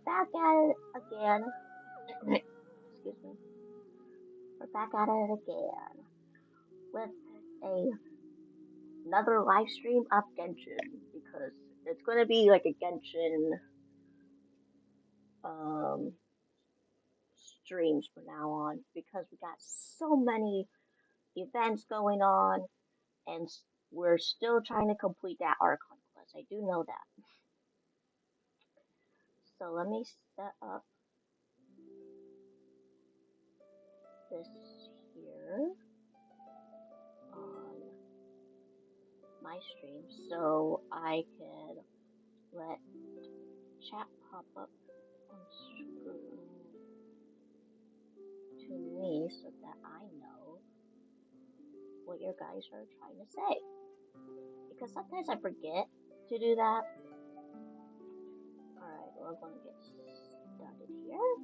back at it again. Excuse me. We're back at it again with a another live stream of Genshin because it's gonna be like a Genshin um streams from now on because we got so many events going on and we're still trying to complete that Archon quest. I do know that. So let me set up this here on my stream so I can let chat pop up on screen to me so that I know what your guys are trying to say. Because sometimes I forget to do that. Alright, we're going to get started here.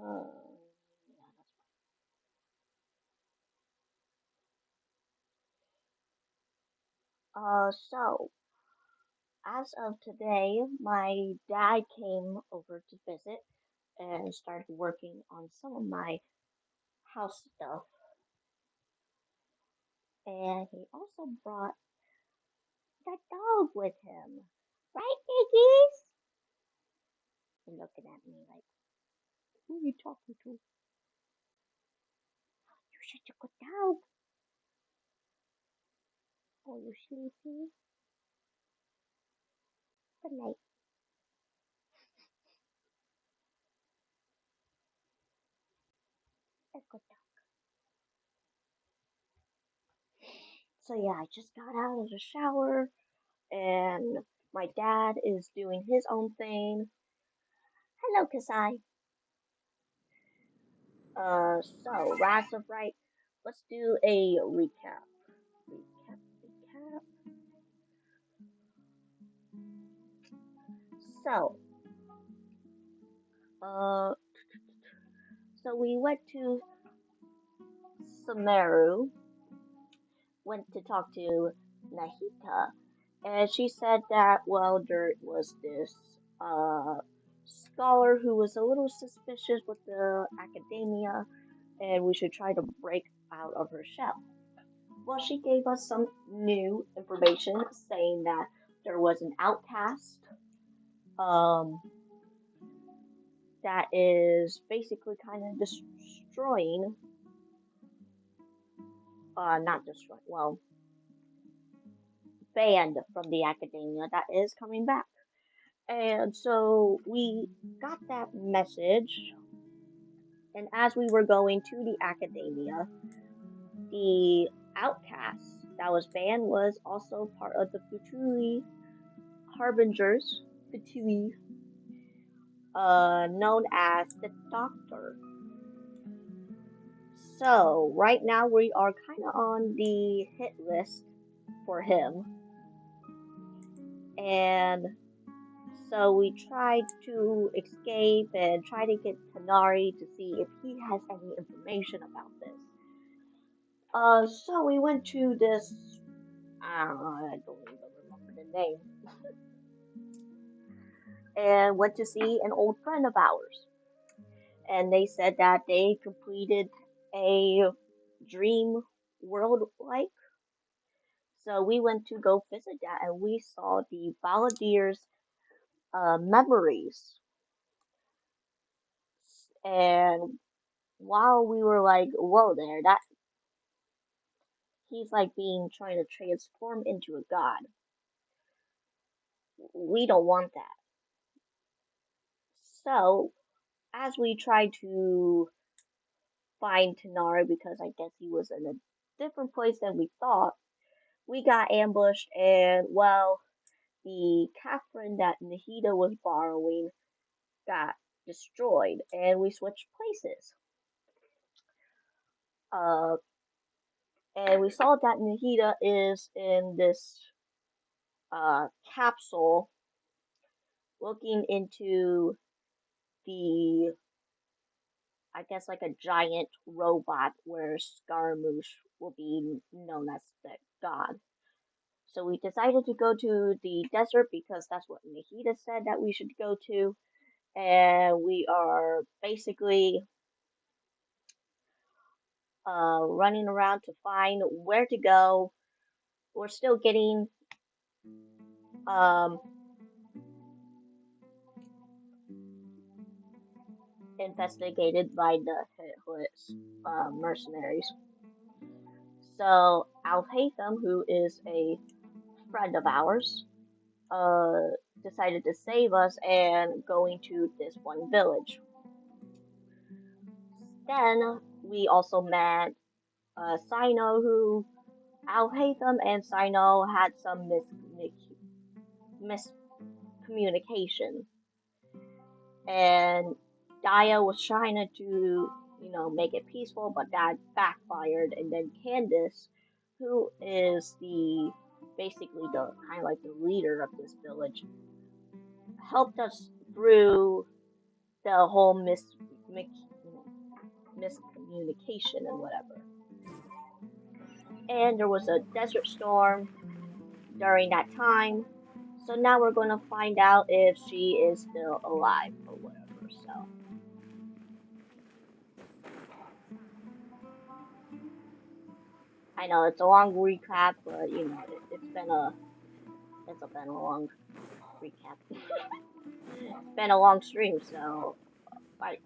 Yeah, that's fine. So, as of today, my dad came over to visit and started working on some of my house stuff. And he also brought the dog with him. Right, Iggy's? And looking at me like, who are you talking to? You're such a good dog. Oh, you sleepy? Good night. A good dog. So yeah, I just got out of the shower and my dad is doing his own thing. Hello, Kasai. So, as of right, let's do a recap. Recap. So, uh, so we went to Sumeru, went to talk to Nahita, and she said that, well, there was this, scholar who was a little suspicious with the academia, and we should try to break out of her shell. Well, she gave us some new information saying that there was an outcast, um, that is basically kind of destroying, not destroying, well, banned from the academia that is coming back. And so we got that message, and as we were going to the academia, the outcast that was banned was also part of the Futui Harbingers, Futui, known as the Doctor. So, right now we are kind of on the hit list for him. And so we tried to escape and try to get Tanari to see if he has any information about this. So we went to this, I don't even remember the name, and went to see an old friend of ours. And they said that they completed a dream world like. So we went to go visit that, and we saw the Balladeer's memories. And while we were like, whoa there, that he's like being trying to transform into a god. We don't want that. So as we tried to find Tanara because I guess he was in a different place than we thought, we got ambushed and well, the Catherine that Nahida was borrowing got destroyed and we switched places. Uh, and we saw that Nahida is in this capsule looking into the, I guess, like a giant robot where Scaramouche will be known as the god. So we decided to go to the desert because that's what Nahida said that we should go to. And we are basically running around to find where to go. We're still getting um, investigated by the mercenaries. So Al Haytham, who is a friend of ours, uh, decided to save us and going to this one village. Then we also met Sino, who Al Haytham and Sino had some miscommunication, and Daya was trying to, make it peaceful, but that backfired. And then Candace, who is the basically the kind of like the leader of this village, helped us through the whole miscommunication and whatever. And there was a desert storm during that time. So now we're going to find out if she is still alive or whatever. So I know it's a long recap, but it's been a long recap. It's been a long stream, so right.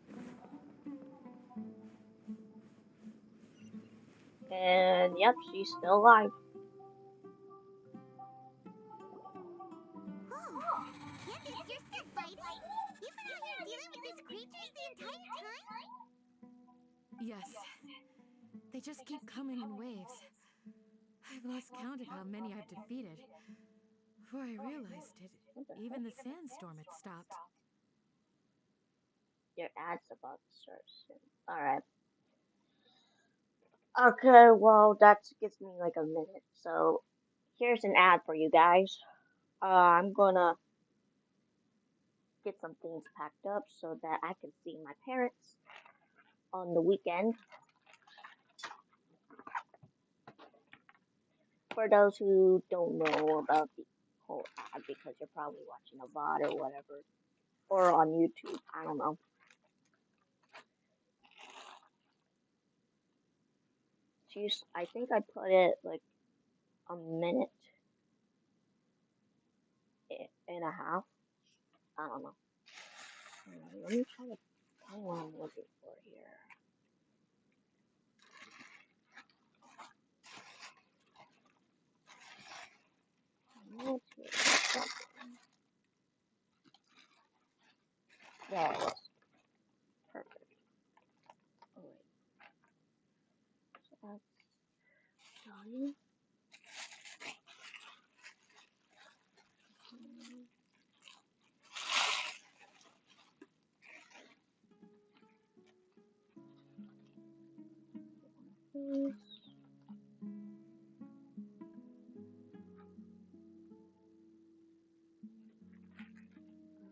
And yep, she's still alive. Oh, Candace, you're still fighting? You've been out here dealing with these creatures the entire time? Yes. They just keep coming in waves. I've lost count of how many I've defeated. Before I realized it, even the sandstorm had stopped. Your ad's about to start soon. Alright. Okay, well, that gives me like a minute. So here's an ad for you guys. I'm gonna get some things packed up so that I can see my parents on the weekend. For those who don't know about the whole ad, because you're probably watching a VOD or whatever, or on YouTube, I don't know. I think I put it like a minute and a half. I don't know. Let me try to find what I'm looking for here. There it is. Perfect. Oh, wait. So that's done.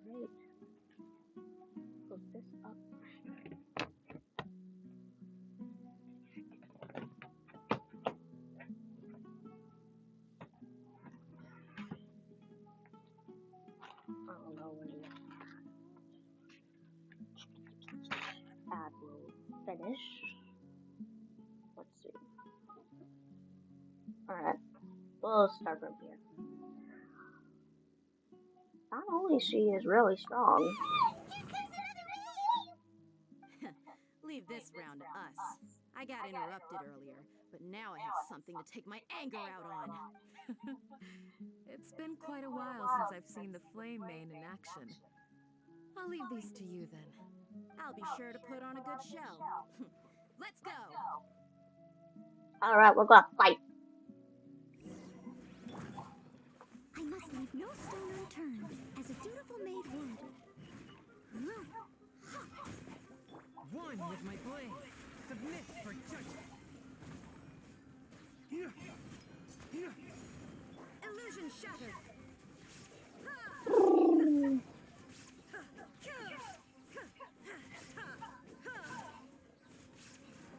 Alright. Put this up. I don't know when the ad will finish. Let's see. Alright. We'll start from here. Not only she is really strong. Here comes another wave! Leave this round to us. I got interrupted earlier, but now I have something to take my anger out on. It's been quite a while since I've seen the Flame Mane in action. I'll leave these to you then. I'll be sure to put on a good show. Let's go! Alright, we're gonna fight. I must leave no stone unturned, as a dutiful maid would. One with my blade. Submit for judgment. Illusion shattered!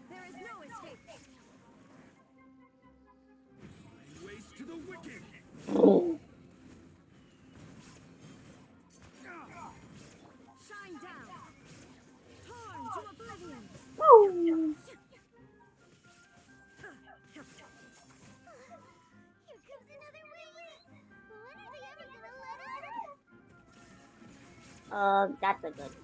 There is no escape! Ways to the wicked! That's a good question.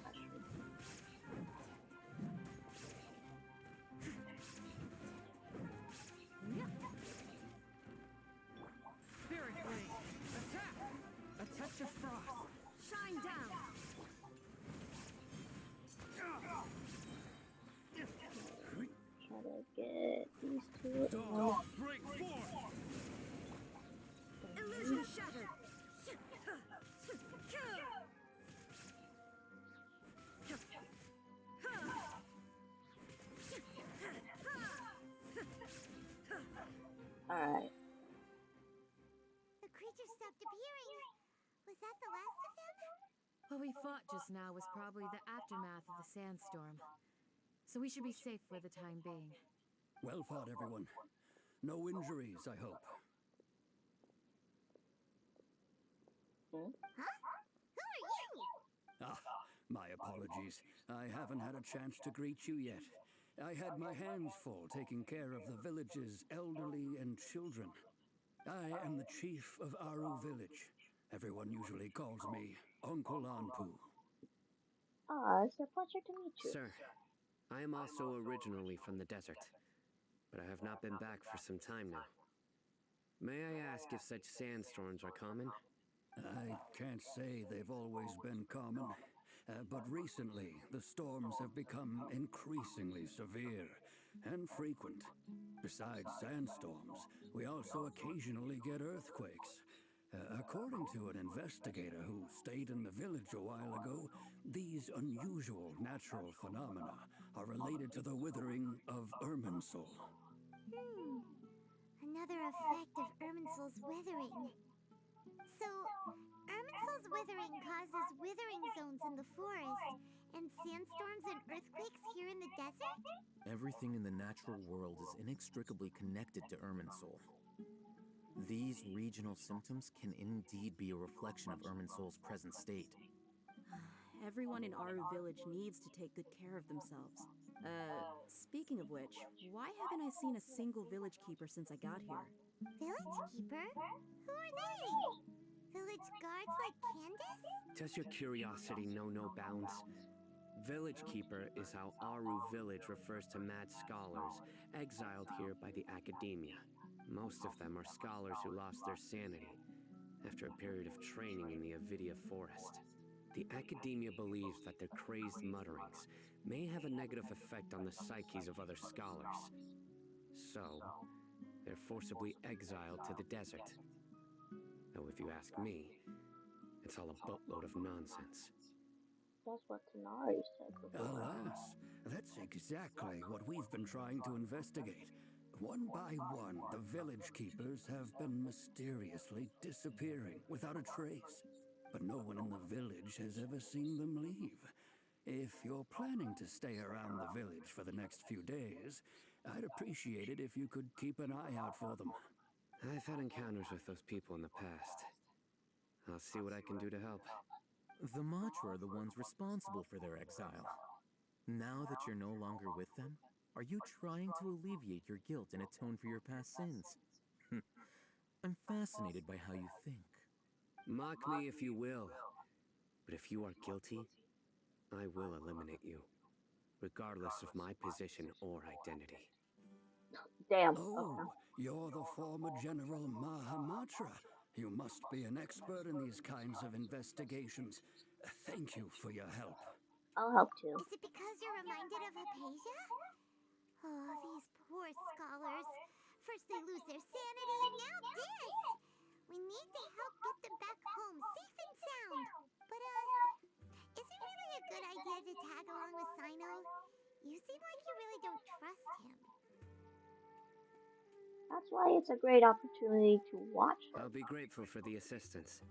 Spirit Blade! Attack! A touch of frost! Shine down! Try to get these two. Dawn, break forth! Illusion shattered! Alright. The creature stopped appearing. Was that the last of them? What we fought just now was probably the aftermath of the sandstorm. So we should be safe for the time being. Well fought, everyone. No injuries, I hope. Hmm? Huh? Who are you? Ah, my apologies. I haven't had a chance to greet you yet. I had my hands full taking care of the village's elderly and children. I am the chief of Aru village. Everyone usually calls me Uncle Anpu. Ah, it's a pleasure to meet you. Sir, I am also originally from the desert, but I have not been back for some time now. May I ask if such sandstorms are common? I can't say they've always been common, but recently the storms have become increasingly severe and frequent. Besides sandstorms, we also occasionally get earthquakes. According to an investigator who stayed in the village a while ago, these unusual natural phenomena are related to the withering of Irminsul. Another effect of Irminsul's withering. So, Irminsul's withering causes withering zones in the forest, and sandstorms and earthquakes here in the desert? Everything in the natural world is inextricably connected to Irminsul. These regional symptoms can indeed be a reflection of Irminsul's present state. Everyone in Aru village needs to take good care of themselves. Speaking of which, why haven't I seen a single village keeper since I got here? Village keeper? Who are they? Village guards like Candace? Does your curiosity know no bounds? Village Keeper is how Aru village refers to mad scholars exiled here by the academia. Most of them are scholars who lost their sanity after a period of training in the Avidia forest. The academia believes that their crazed mutterings may have a negative effect on the psyches of other scholars. So, they're forcibly exiled to the desert. Though if you ask me, it's all a boatload of nonsense. That's what Tanari said before. Alas, that's exactly what we've been trying to investigate. One by one, the village keepers have been mysteriously disappearing without a trace. But no one in the village has ever seen them leave. If you're planning to stay around the village for the next few days, I'd appreciate it if you could keep an eye out for them. I've had encounters with those people in the past. I'll see what I can do to help. The Matra are the ones responsible for their exile. Now that you're no longer with them, are you trying to alleviate your guilt and atone for your past sins? I'm fascinated by how you think. Mock me if you will, but if you are guilty, I will eliminate you, regardless of my position or identity. Damn. Oh, Okay. you're the former General Mahamatra. You must be an expert in these kinds of investigations. Thank you for your help. I'll help too. Is it because you're reminded of Hypatia? Oh, these poor scholars. First they lose their sanity, now this! We need to help get them back home, safe and sound. But, is it really a good idea to tag along with Sino? You seem like you really don't trust him. That's why it's a great opportunity to watch them. I'll be grateful for the assistance.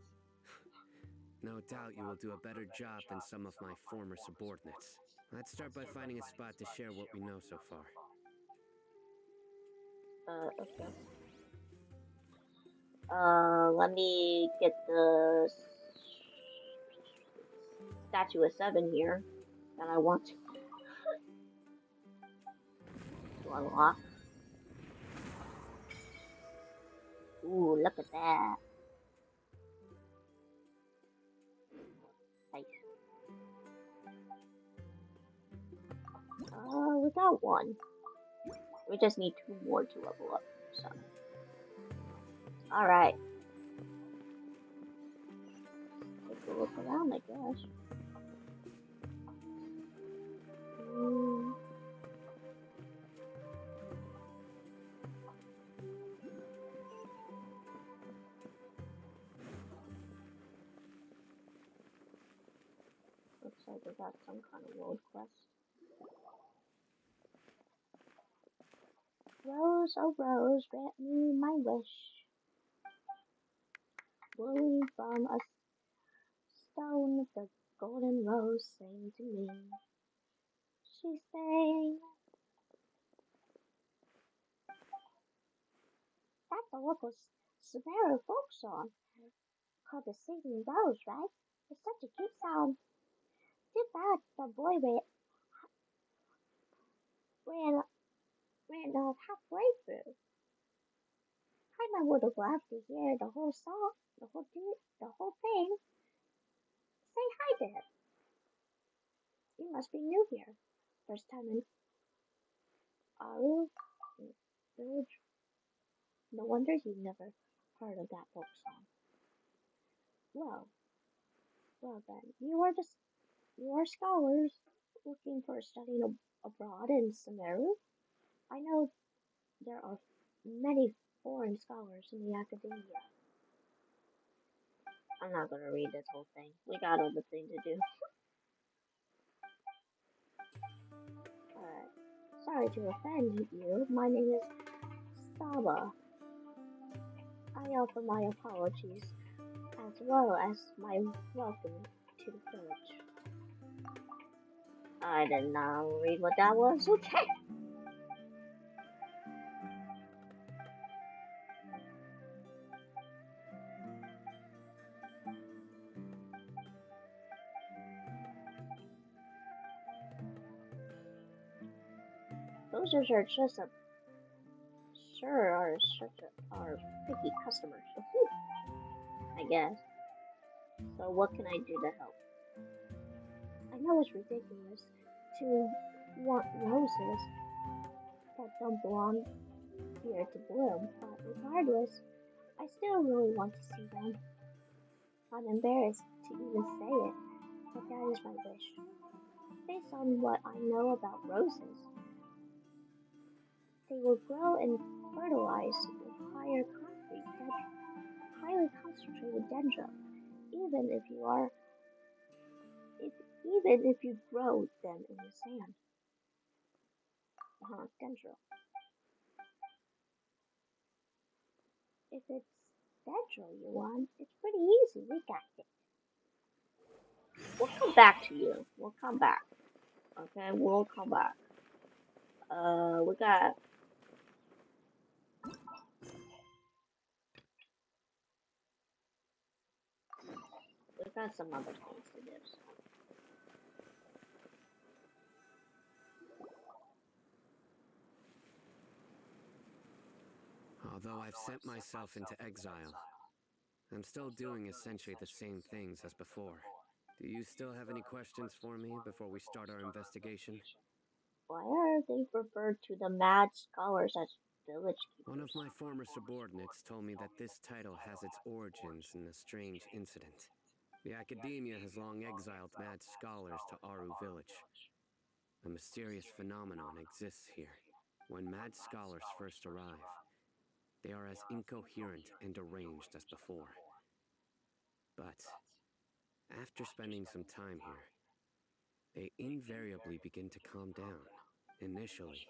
No doubt you will do a better job than some of my former subordinates. Let's start by finding a spot to share what we know so far. Okay. Let me get the statue of 7 here that I want to unlock. Ooh, look at that. Nice. got one. We just need 2 more to level up. So, alright. Take a look around, I guess. Looks like we got some kind of world quest. Rose, oh rose, grant me my wish. Blowing from a stone, the golden rose sang to me. She sang. That's a local Sumeru folk song called the Singing Rose, right? It's such a cute sound. Too bad the boy ran, ran off halfway through. I would have loved to hear the whole song, the whole thing. Say hi to him. You must be new here. First time in Aru village. No wonder you never heard of that folk song. Well, well then, you are scholars looking for studying abroad in Sumeru. I know there are many foreign scholars in the academia. I'm not gonna read this whole thing. We got other things to do. Alright. Sorry to offend you. My name is Saba. I offer my apologies as well as my welcome to the village. I did not read what that was. Okay. Those are just a sure are picky customers. I guess. So what can I do to help? I know it's ridiculous to want roses that don't belong here to bloom, but regardless, I still really want to see them. I'm embarrassed to even say it, but that is my wish. Based on what I know about roses, they will grow and fertilize with highly concentrated dendra, even if you are even if you grow them in the sand. Dendra. If it's dendra you want, it's pretty easy. We got it. We'll come back to you. We'll come back. Okay, we'll come back. We got some other things to do. So. Although I've sent myself into exile, I'm still doing essentially the same things as before. Do you still have any questions for me before we start our investigation? Why are they referred to the mad scholars as village keepers? One of my former subordinates told me that this title has its origins in a strange incident. The academia has long exiled mad scholars to Aru village. A mysterious phenomenon exists here. When mad scholars first arrive, they are as incoherent and deranged as before. But after spending some time here, they invariably begin to calm down. Initially,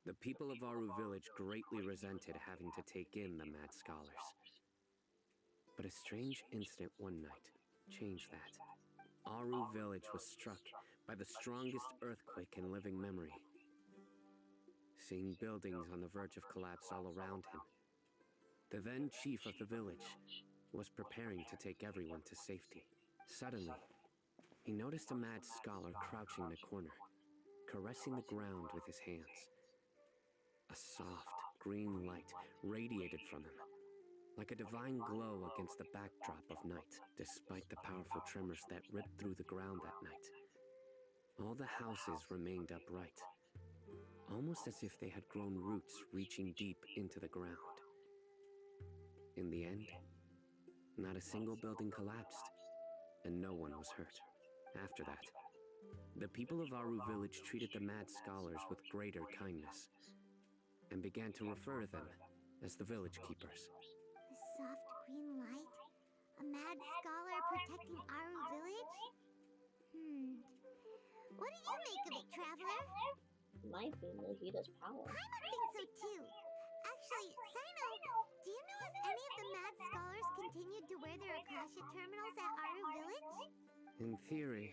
the people of Aru village greatly resented having to take in the mad scholars. But a strange incident one night changed that. Aru village was struck by the strongest earthquake in living memory. Seeing buildings on the verge of collapse all around him, the then chief of the village was preparing to take everyone to safety. Suddenly, he noticed a mad scholar crouching in a corner, caressing the ground with his hands. A soft, green light radiated from him, like a divine glow against the backdrop of night. Despite the powerful tremors that ripped through the ground that night, all the houses remained upright, almost as if they had grown roots reaching deep into the ground. In the end, not a single building collapsed, and no one was hurt. After that, the people of Aru village treated the mad scholars with greater kindness, and began to refer to them as the village keepers. The soft green light? A mad scholar protecting Aru village? What do you make of it, Traveler? Might be Nahida's power. Paimon thinks so too. Actually, Sino, do you know if any of the mad scholars continued to wear their Akasha terminals at Aru village? In theory,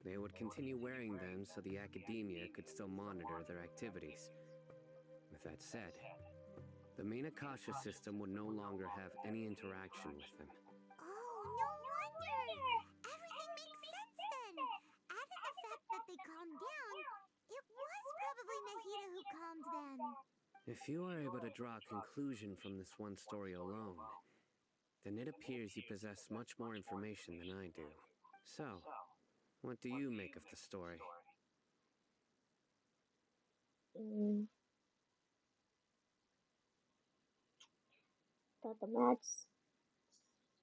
they would continue wearing them so the academia could still monitor their activities. With that said, the main Akasha system would no longer have any interaction with them. Oh, no wonder! Everything makes sense then! Add in the fact that they calmed down, it was probably Nahida who calmed them. If you are able to draw a conclusion from this one story alone, then it appears you possess much more information than I do. So, what do you make of the story? That the mad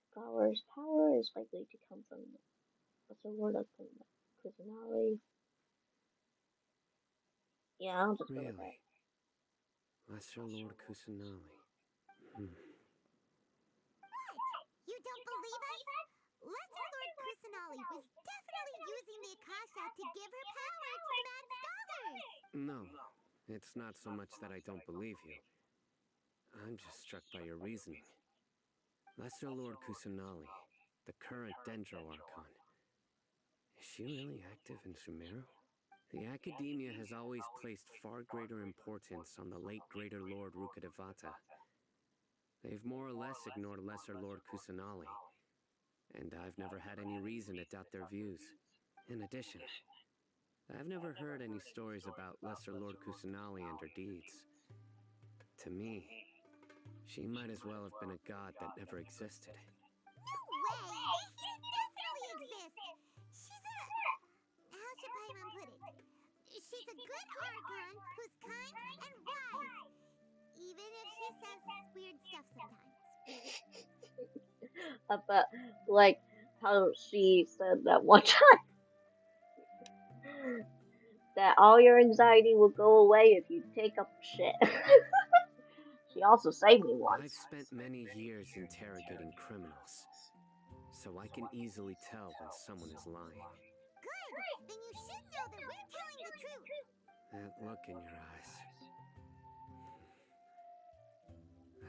scholar's power is likely to come from what's the word of Kusanali. Yeah, I'll just go with that. Really? Lesser Lord Kusanali. What? You don't believe us? Lesser Lord Kusanali was definitely using the Akasha to give her power to the mad scholars! No, it's not so much that I don't believe you. I'm just struck by your reasoning. Lesser Lord Kusanali, the current Dendro Archon. Is she really active in Sumeru? The Academia has always placed far greater importance on the late Greater Lord Rukkhadevata. They've more or less ignored Lesser Lord Kusanali, and I've never had any reason to doubt their views. In addition, I've never heard any stories about Lesser Lord Kusanali and her deeds. To me, she might as well have been a god that never existed. No way! Nahida definitely exists! She's a... How should Paimon put it? She's a good Archon who's kind and wise. Even if she says weird stuff sometimes. But like how she said that one time that all your anxiety will go away if you take up shit. She also saved me once. I've spent many years interrogating criminals, so I can easily tell when someone is lying. Good! Then you should know that we're telling the truth! That look in your eyes.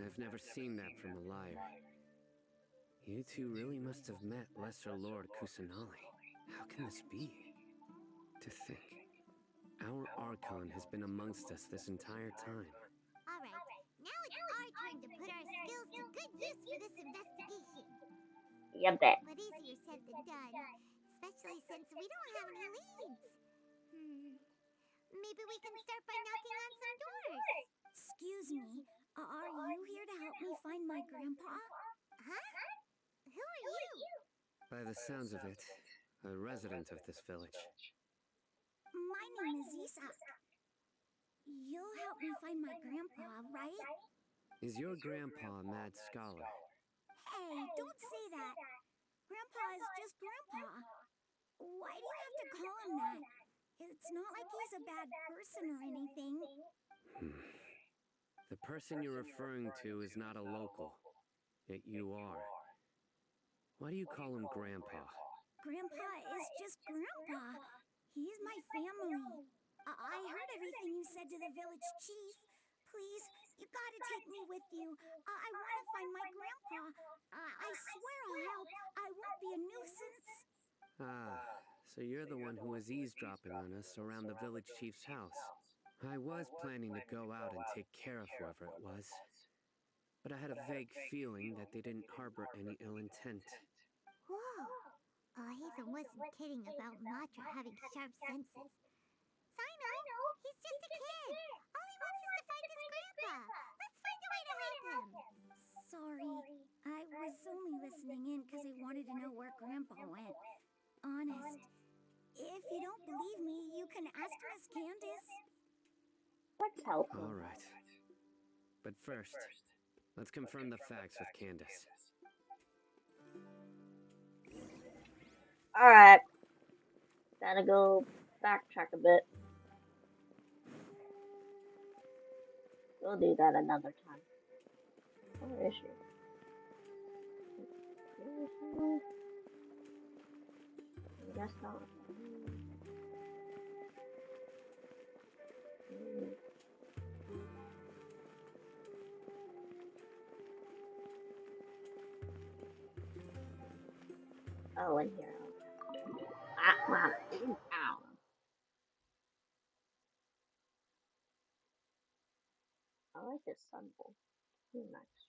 I've never seen that from a liar. You two really must have met Lesser Lord Kusanali. How can this be? To think, our Archon has been amongst us this entire time. Alright, now it's our turn to put our skills to good use for this investigation. Yeah, bet. But easier said than done, especially since we don't have any leads. Maybe we can start by knocking on some doors. Excuse me, are you here to help me find my grandpa? Huh? Who are you? By the sounds of it, a resident of this village. My name is Isak. You'll help me find my grandpa, right? Is your grandpa a mad scholar? Hey, don't say that. Grandpa is just Grandpa. Why do you have to call him that? It's not like he's a bad person or anything. The person you're referring to is not a local, yet you are. Why do you call him Grandpa? Grandpa is just Grandpa. He's my family. I heard everything you said to the village chief. Please, you gotta take me with you. I want to find my grandpa. I swear I'll help. I won't be a nuisance. Ah, so you're the one who was eavesdropping on us around the village chief's house. I was planning to go out and take care of whoever it was, but I had a vague feeling that they didn't harbor any ill intent. Whoa. Hatham wasn't kidding about Matra having sharp senses. Sino, he's just a kid. All he wants is to find his grandpa. Let's find a way to help him. Sorry, I was only listening in because I wanted to know where Grandpa went. Honest. If you don't believe me, you can ask Miss Candace. Let's help him. All right. But first, let's confirm the facts with Candace. Alright, gotta go backtrack a bit. We'll do that another time. Where is she? Where is she? I guess not. Oh, in here. Wow. Ow. I like this symbol. Nice.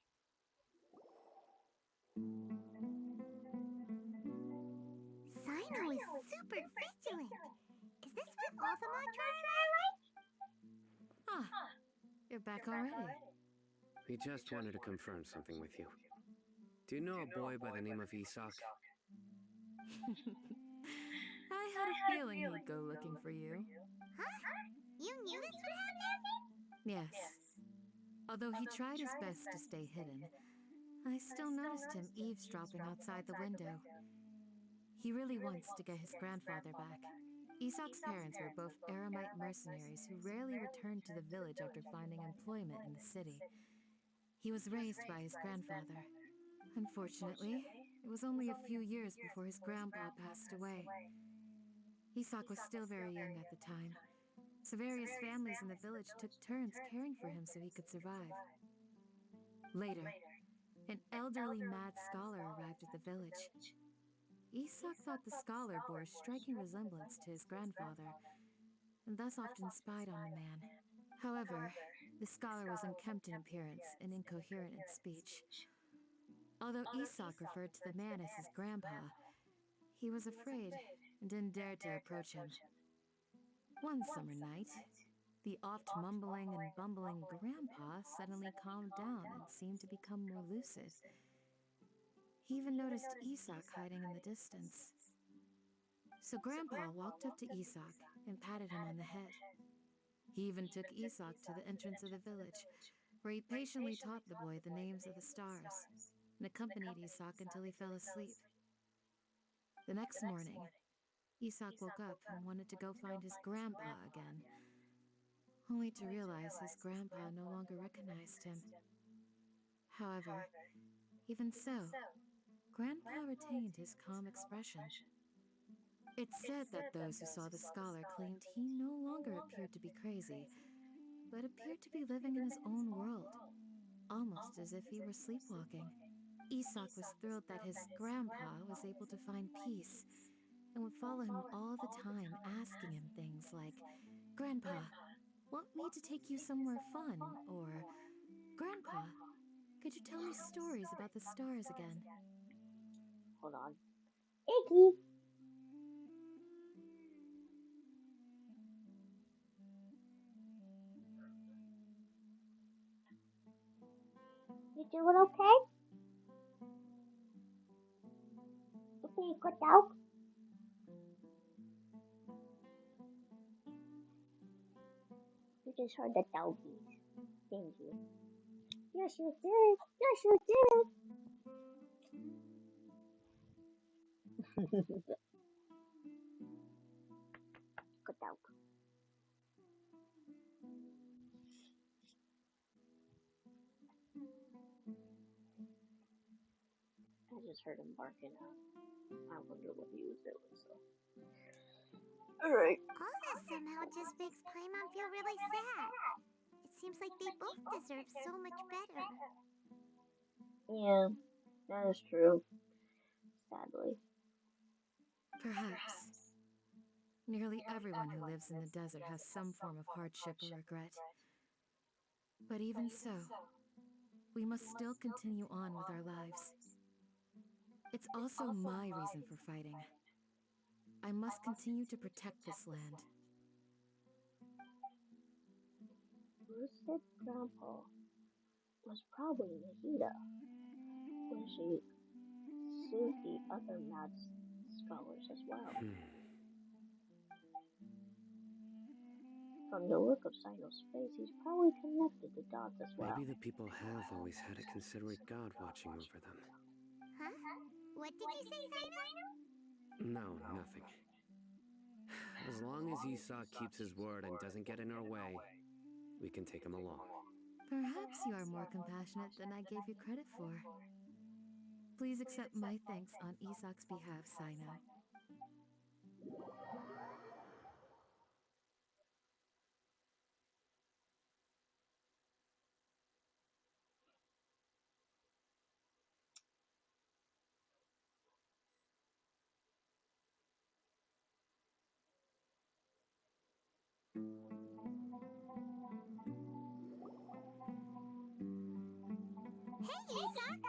Sino is super vigilant. Is this what all the Matra are like? Ah, you're back already. We just wanted to confirm something with you. Do you know a boy by the name of Isak? I had a feeling he'd go looking for you. Huh? You knew this would happen? Yes. Although he tried his best to stay hidden, I still noticed him eavesdropping outside the window. He really wants to get his grandfather back. Isak's parents were both Aramite mercenaries who rarely returned to the village after finding employment in the city. He was raised by his grandfather. Unfortunately, it was only a few years before his grandpa passed away. Isak was still very young at the time, so various families in the village took turns caring for him so he could survive. Later, an elderly mad scholar arrived at the village. Isak thought the scholar bore a striking resemblance to his grandfather, and thus often spied on the man. However, the scholar was unkempt in appearance and incoherent in speech. Although Isak referred to the man as his grandpa, he was afraid and didn't dare to approach him. One summer night, the oft mumbling and bumbling grandpa suddenly calmed down and seemed to become more lucid. He even noticed Isak hiding in the distance. So Grandpa walked up to Isak and patted him on the head. He even took Isak to the entrance of the village, where he patiently taught the boy the names of the stars, and accompanied Isak until he fell asleep. The next morning, Isak woke up and wanted to go find his grandpa again, only to realize his grandpa no longer recognized him. However, even so, Grandpa retained his calm expression. It's said that those who saw the scholar claimed he no longer appeared to be crazy, but appeared to be living in his own world, almost as if he were sleepwalking. Isak was thrilled that his grandpa was able to find peace, and would follow him all the time, asking him things like, "Grandpa, want me to take you somewhere fun?" Or, "Grandpa, could you tell me stories about the stars again?" Hold on. Iggy! You doing okay? Okay, good dog. You just heard the doggies. Thank you. Yes, you did. Yes, you did. Good dog. I just heard him barking out. I wonder what he was doing, so. Alright. All this somehow just makes Paimon feel really sad. It seems like they both deserve so much better. Yeah, that is true. Sadly. Perhaps. Nearly everyone who lives in the desert has some form of hardship or regret. But even so, we must still continue on with our lives. It's also my reason for fighting. I must continue to protect this land. Lucid Grandpa was probably Nahida when she sued the other mad scholars as well. From the look of Sino's face, he's probably connected the dots as well. Maybe the people have always had a considerate god watching over them. Huh? What did you say, Sino? No, nothing. As long as Esau keeps his word and doesn't get in our way, we can take him along. Perhaps you are more compassionate than I gave you credit for. Please accept my thanks on Isak's behalf, Sino. Hey, Isak!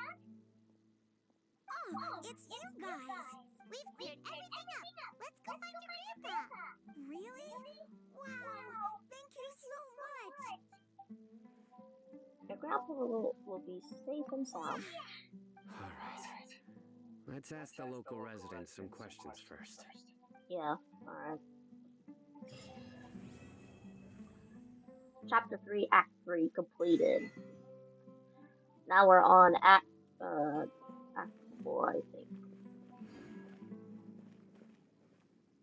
Oh, it's you guys. We've cleared everything up. Let's go find your grandpa. Really? Wow, thank you so much. Your grandpa will be safe and sound. All right. Let's ask the local residents some questions first. Yeah, alright. Chapter 3, Act 3 completed. Now we're on Act 4, I think.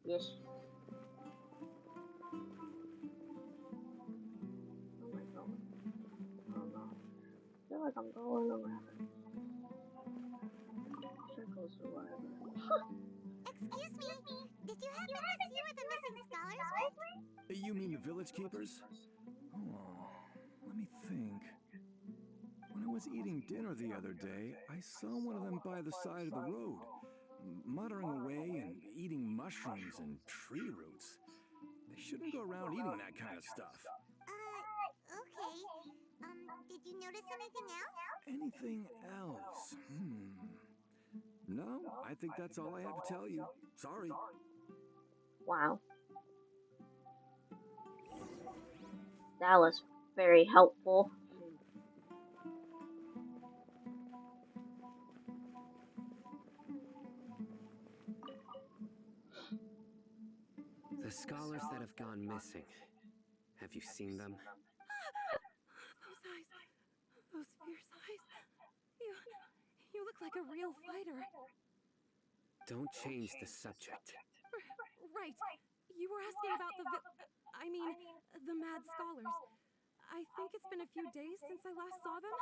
Yes. Oh my god. Oh no. I feel like I'm going around circles or whatever. Excuse me. Did you happen to see where the missing scholars went? You mean the village keepers? Oh, let me think. When I was eating dinner the other day, I saw one of them by the side of the road, muttering away and eating mushrooms and tree roots. They shouldn't go around eating that kind of stuff. Okay. Did you notice anything else? Anything else? No, I think that's all I have to tell you. Sorry. Wow. That was very helpful. The scholars that have gone missing. Have you seen them? Those eyes. Those fierce eyes. You look like a real fighter. Don't change the subject. Right. You were asking about the mad scholars. I think it's been a few days since I last saw them.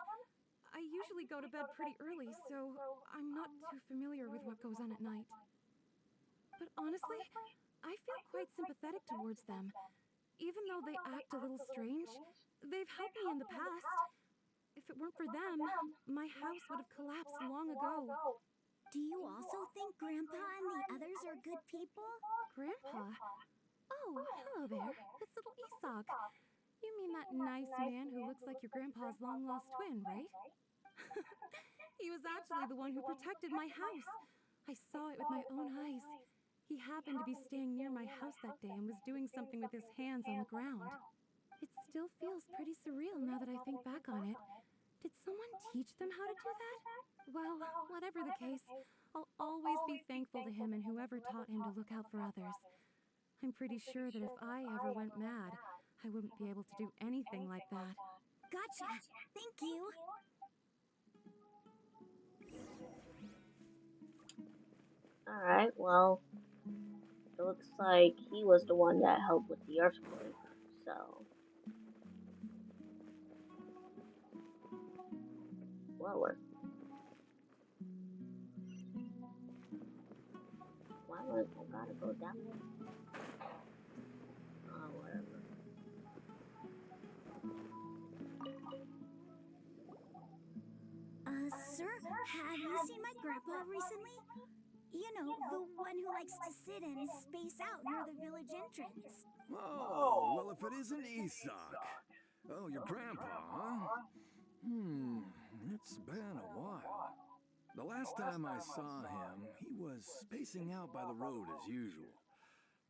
I usually go to bed pretty early, so I'm not too familiar with what goes on at night. But honestly, I feel quite sympathetic towards them. Even though they act a little strange, they've helped me in the past. If it weren't for them, my house would have collapsed long ago. Do you also think Grandpa and the others are good people? Grandpa? Oh, hello there. It's little Isak. You mean that nice man who looks like your grandpa's long-lost twin, right? He was actually the one who protected my house. I saw it with my own eyes. He happened to be staying near my house that day and was doing something with his hands on the ground. It still feels pretty surreal now that I think back on it. Did someone teach them how to do that? Well, whatever the case, I'll always be thankful to him and whoever taught him to look out for others. I'm pretty sure that if I ever went mad, I wouldn't be able to do anything like that. Gotcha. Thank you. Alright, well, it looks like he was the one that helped with the earthquake, so. Lower. Why would I gotta go down there? Oh, whatever. Sir, have you seen my grandpa recently? You know, the one who likes to sit and space out near the village entrance. Oh, well, if it isn't Isak. Oh, your grandpa, huh? It's been a while. The last time I saw him, he was spacing out by the road as usual.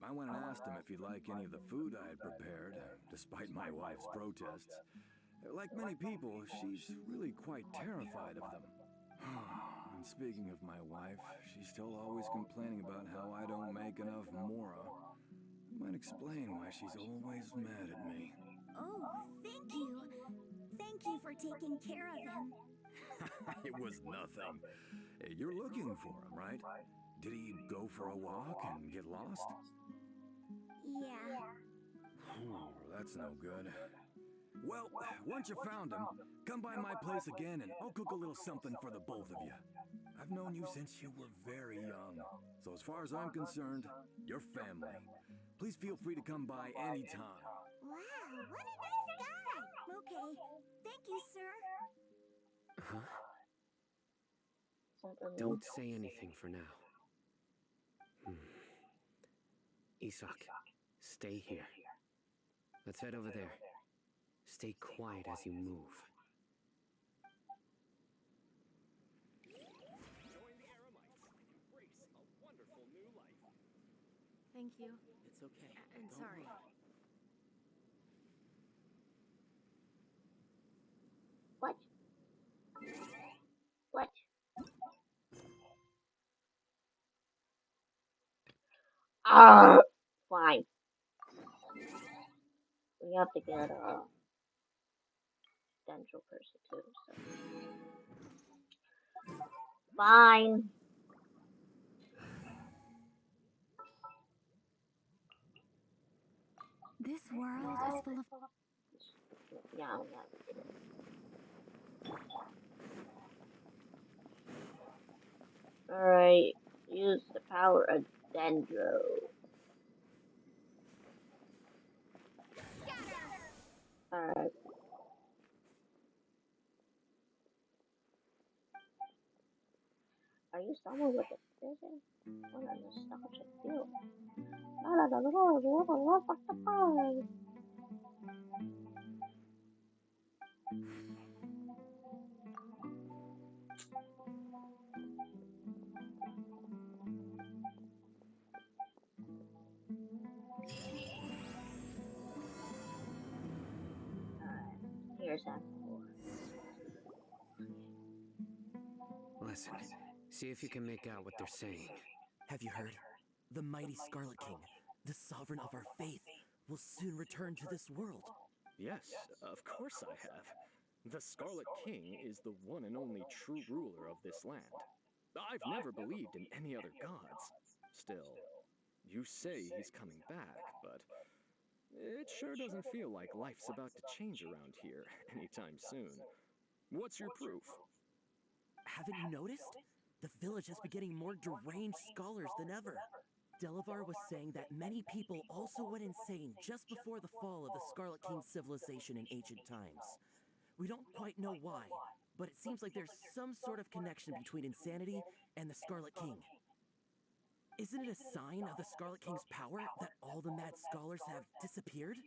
I went and asked him if he'd like any of the food I had prepared, despite my wife's protests. Like many people, she's really quite terrified of them. And speaking of my wife, she's still always complaining about how I don't make enough mora. Might explain why she's always mad at me. Oh, thank you. Thank you for taking care of him. It was nothing. Hey, you're looking for him, right? Did he go for a walk and get lost? Yeah. That's no good. Well, once you found him, come by my place again and I'll cook a little something for the both of you. I've known you since you were very young, so as far as I'm concerned, you're family. Please feel free to come by anytime. Wow, what a nice guy! Okay. Thank you, sir. Huh? Something Don't say anything for now. Isak, stay here. Let's head over there. Stay quiet as you move. Join the Aramites and embrace a wonderful new life. Thank you. It's okay. I'm Don't sorry. worry. What? What? Fine. We have to get a dental person too, so. Fine. This world is full of... Yeah, we did it. Alright, use the power of Dendro. Alright. Are you someone with a vision? What a nostalgic feel. La la la la la la la la the pie. Here's that. Listen, see if you can make out what they're saying. Have you heard? The mighty Scarlet King, the sovereign of our faith, will soon return to this world. Yes, of course I have. The Scarlet King is the one and only true ruler of this land. I've never believed in any other gods. Still, you say he's coming back, but it sure doesn't feel like life's about to change around here anytime soon. What's your proof? Haven't you noticed? The village has been getting more deranged scholars than ever. Delavar was saying that many people also went insane just before the fall of the Scarlet King's civilization in ancient times. We don't quite know why, but it seems like there's some sort of connection between insanity and the Scarlet King. Isn't it a sign of the Scarlet King's power that all the mad scholars have disappeared?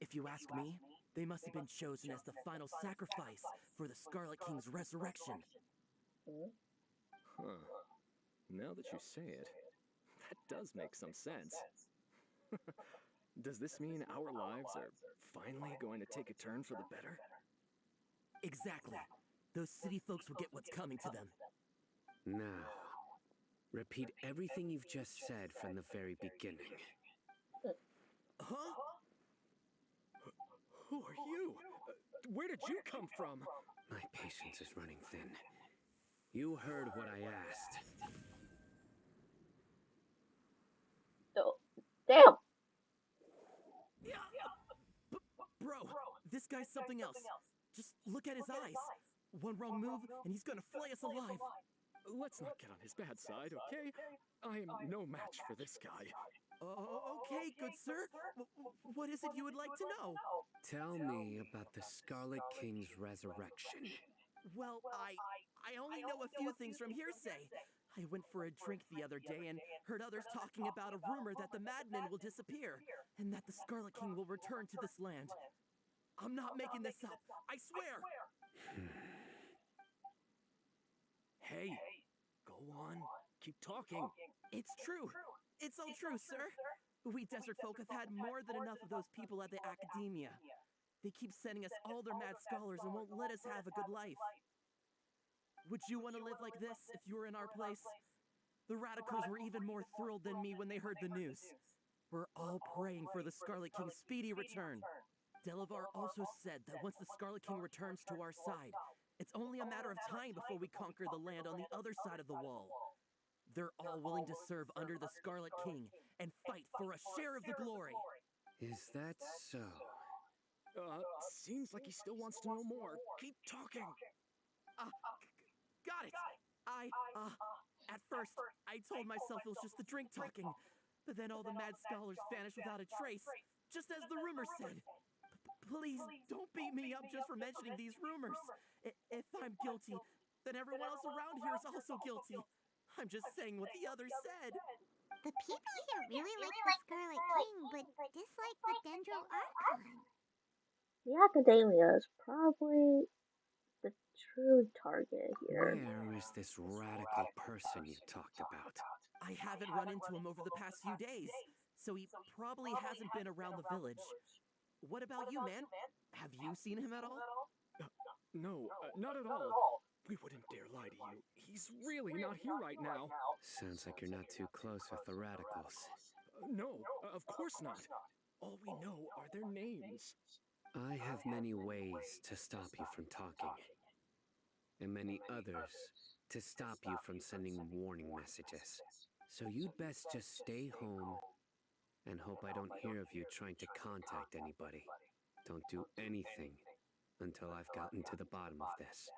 If you ask me, they must have been chosen as the final sacrifice for the Scarlet King's resurrection. Huh. Now that you say it, that does make some sense. Does this mean our lives are finally going to take a turn for the better? Exactly. Those city folks will get what's coming to them. Now, repeat everything you've just said from the very beginning. Huh? Who are you? Where did you come from? My patience is running thin. You heard what I asked. So, damn. Bro, this guy's something else. Just look at his eyes. One wrong move, and he's gonna flay us alive. Let's not get on his bad side, okay? I am no match for this guy. Okay, good sir. What is it you would like to know? Tell me about the Scarlet King's resurrection. Well, I only know a few things from hearsay. I went for a drink the other day and heard others talking about a rumor that the madmen will disappear and that the Scarlet King will return to this land. I'm not making this up. I swear. Hey, go on. Keep talking. It's true. It's all true, sir. We desert folk have had more than enough of those people at the academia. They keep sending us all their mad scholars and won't let us have a good life. Would you want to live like this if you were in our place? The radicals were even more thrilled than me when they heard the news. We're all praying for the Scarlet King's speedy return. Delavar also said that once the Scarlet King returns to our side, it's only a matter of time before we conquer the land on the other side of the wall. They're all willing to serve under the Scarlet King and fight for a share of the glory. Is that so? Seems like he still wants to know more. Keep talking. Got it! At first, I told myself it was just the drink talking, but then all the mad scholars vanished without a trace, just as the rumors said. Please don't beat me up just for mentioning these rumors. If I'm guilty, then everyone else around here is also guilty. I'm just saying what the others said. The people here really like the Scarlet King, but dislike the Dendro Archon. The Academia is probably the true target here. Where is this radical person you talked about? I haven't run into him over the past few days, so he probably hasn't been around the village. What about you, man? Have you seen him at all? No, not at all. We wouldn't dare lie to you. He's really not here right now. Sounds like you're not too close with the radicals. No, of course not. All we know are their names. I have many ways to stop you from talking, and many others to stop you from sending warning messages. So you'd best just stay home and hope I don't hear of you trying to contact anybody. Don't do anything until I've gotten to the bottom of this.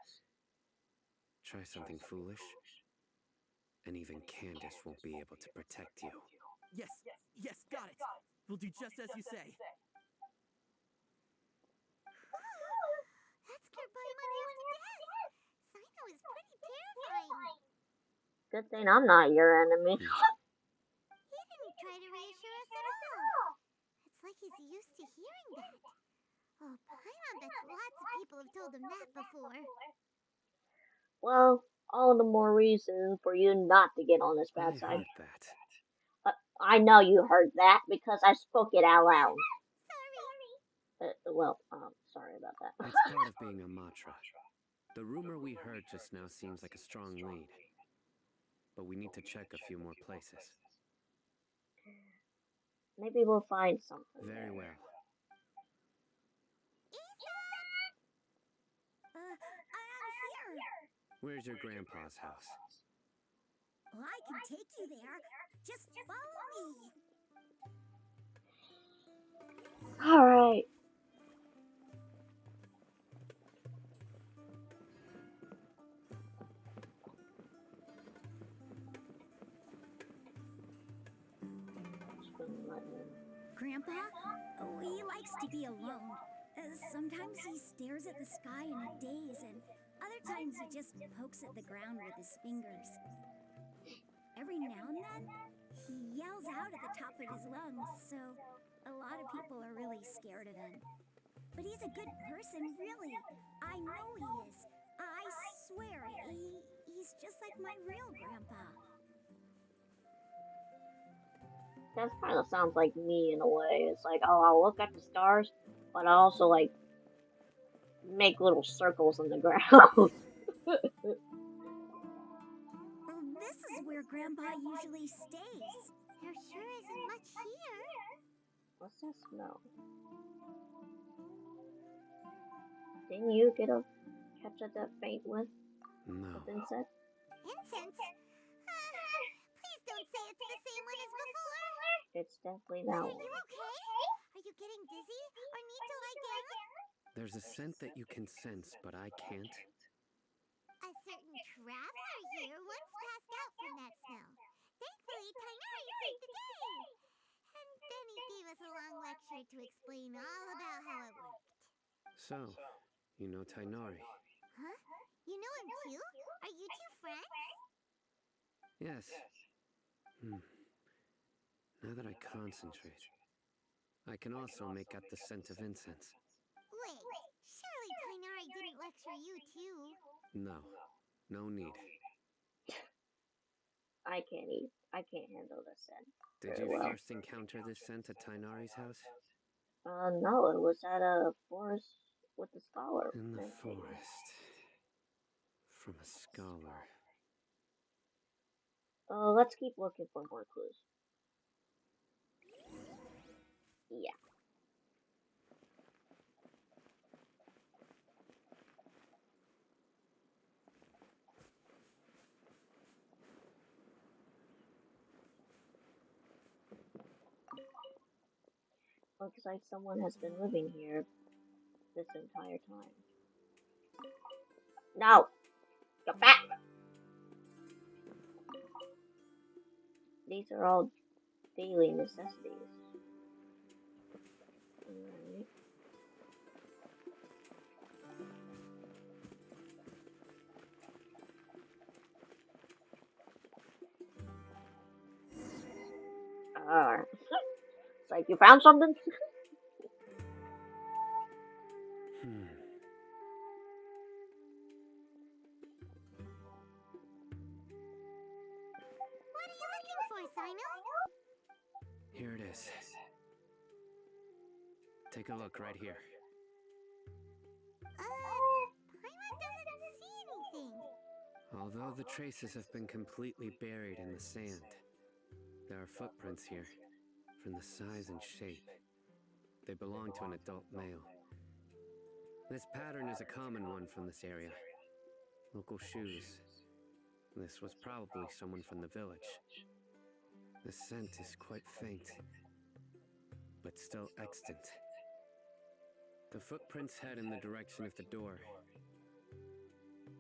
Try something foolish, and even Candace won't be able to protect you. Yes, got it. We'll do just as you say. That scared Paimon half to death. Sino is pretty terrifying. Good thing I'm not your enemy. He didn't try to reassure us at all. It's like he's used to hearing that. Oh, Paimon bets lots of people have told him that before. Well, all the more reason for you not to get on this bad I side. heard that. I know you heard that because I spoke it out loud. Sorry about that. It's part of being a Matra. The rumor we heard just now seems like a strong lead. But we need to check a few more places. Maybe we'll find something. Very well. I'm here. Where's your grandpa's house? Well, I can take you there. Just follow me. Alright. Grandpa? Oh, he likes to be alone. Sometimes he stares at the sky in a daze, and other times he just pokes at the ground with his fingers. Every now and then, he yells out at the top of his lungs, so a lot of people are really scared of him. But he's a good person, really. I know he is. I swear, he's just like my real grandpa. That kind of sounds like me in a way. It's like, oh, I'll look at the stars, but I also like make little circles in the ground. This is where Grandpa usually stays. There sure isn't much here. What's that smell? Didn't you get a catch at that faint whiff No. of incense? Incense? Please don't say it's the same one as before. It's definitely that Are one. you okay? Are you getting dizzy or need to lie down? There's a scent that you can sense, but I can't. A certain traveler here once passed out from that smell. Thankfully, Tighnari saved the day. And then he gave us a long lecture to explain all about how it worked. So, you know Tighnari? Huh? You know him too? Are you two friends? Yes. Now that I concentrate, I can also make out the scent of incense. Wait, surely Tighnari didn't lecture you too? No need. I can't handle this scent. Did very you well. first encounter this scent at Tighnari's house? No, it was at a forest with a scholar. In the forest. From a scholar. Let's keep looking for more clues. Yeah. Looks like someone has been living here this entire time. No! Get back! These are all daily necessities. Alright. It's like you found something? What are you looking for, Sino? Here it is. Take a look right here. Paimon doesn't see anything. Although the traces have been completely buried in the sand, there are footprints here, from the size and shape. They belong to an adult male. This pattern is a common one from this area. Local shoes. This was probably someone from the village. The scent is quite faint, but still extant. The footprints head in the direction of the door.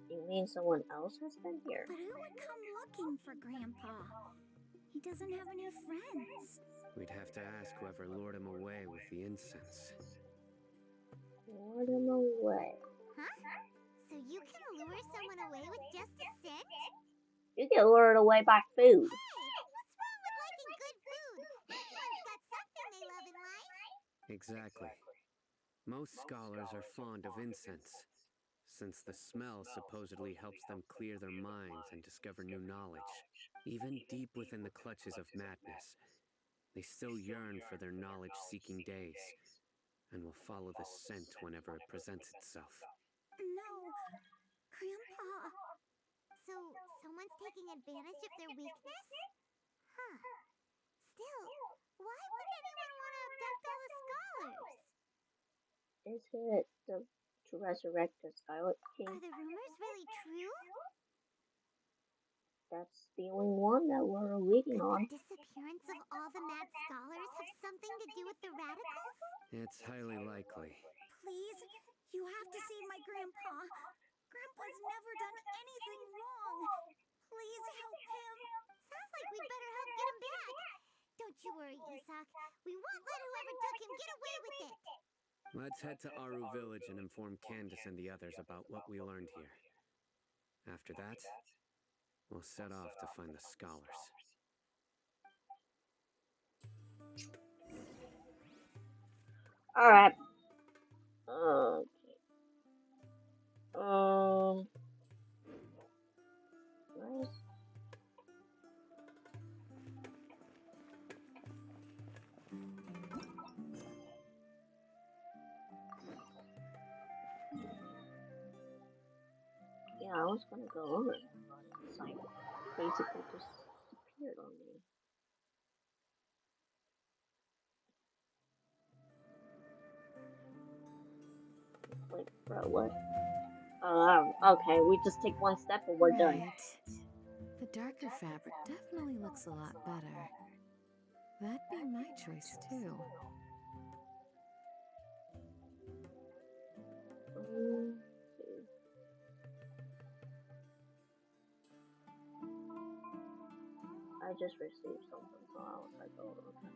You mean someone else has been here? But who would come looking for Grandpa? He doesn't have any friends. We'd have to ask whoever lured him away with the incense. Lured him away. Huh? So you can lure someone away with just a scent? You get lured away by food. Hey, what's wrong with liking good food? Everyone's got something they love in life. Exactly. Most scholars are fond of incense, since the smell supposedly helps them clear their minds and discover new knowledge. Even deep within the clutches of madness, they still yearn for their knowledge-seeking days, and will follow the scent whenever it presents itself. No, Grandpa. So, someone's taking advantage of their weakness? Huh. Still, why would anyone want to abduct all the scholars? Is it to resurrect the Scarlet King? Are the rumors really true? That's the only one that we're reading on. Could the disappearance of all the mad scholars have something to do with the radicals? It's highly likely. Please, you have to save my Grandpa. Grandpa's never done anything wrong. Please help him. Sounds like we'd better help get him back. Don't you worry, Isak. We won't let whoever took him get away with it. Let's head to Aru Village and inform Candace and the others about what we learned here. After that, we'll set off to find the scholars. Alright. Okay. Nice. Yeah, I was gonna go over there, but it's like basically just disappeared on me. Like, bro, what? Okay, we just take one step and we're done. Right. The darker fabric definitely looks a lot better. That'd be my choice too. I just received something, so I was like, oh, okay.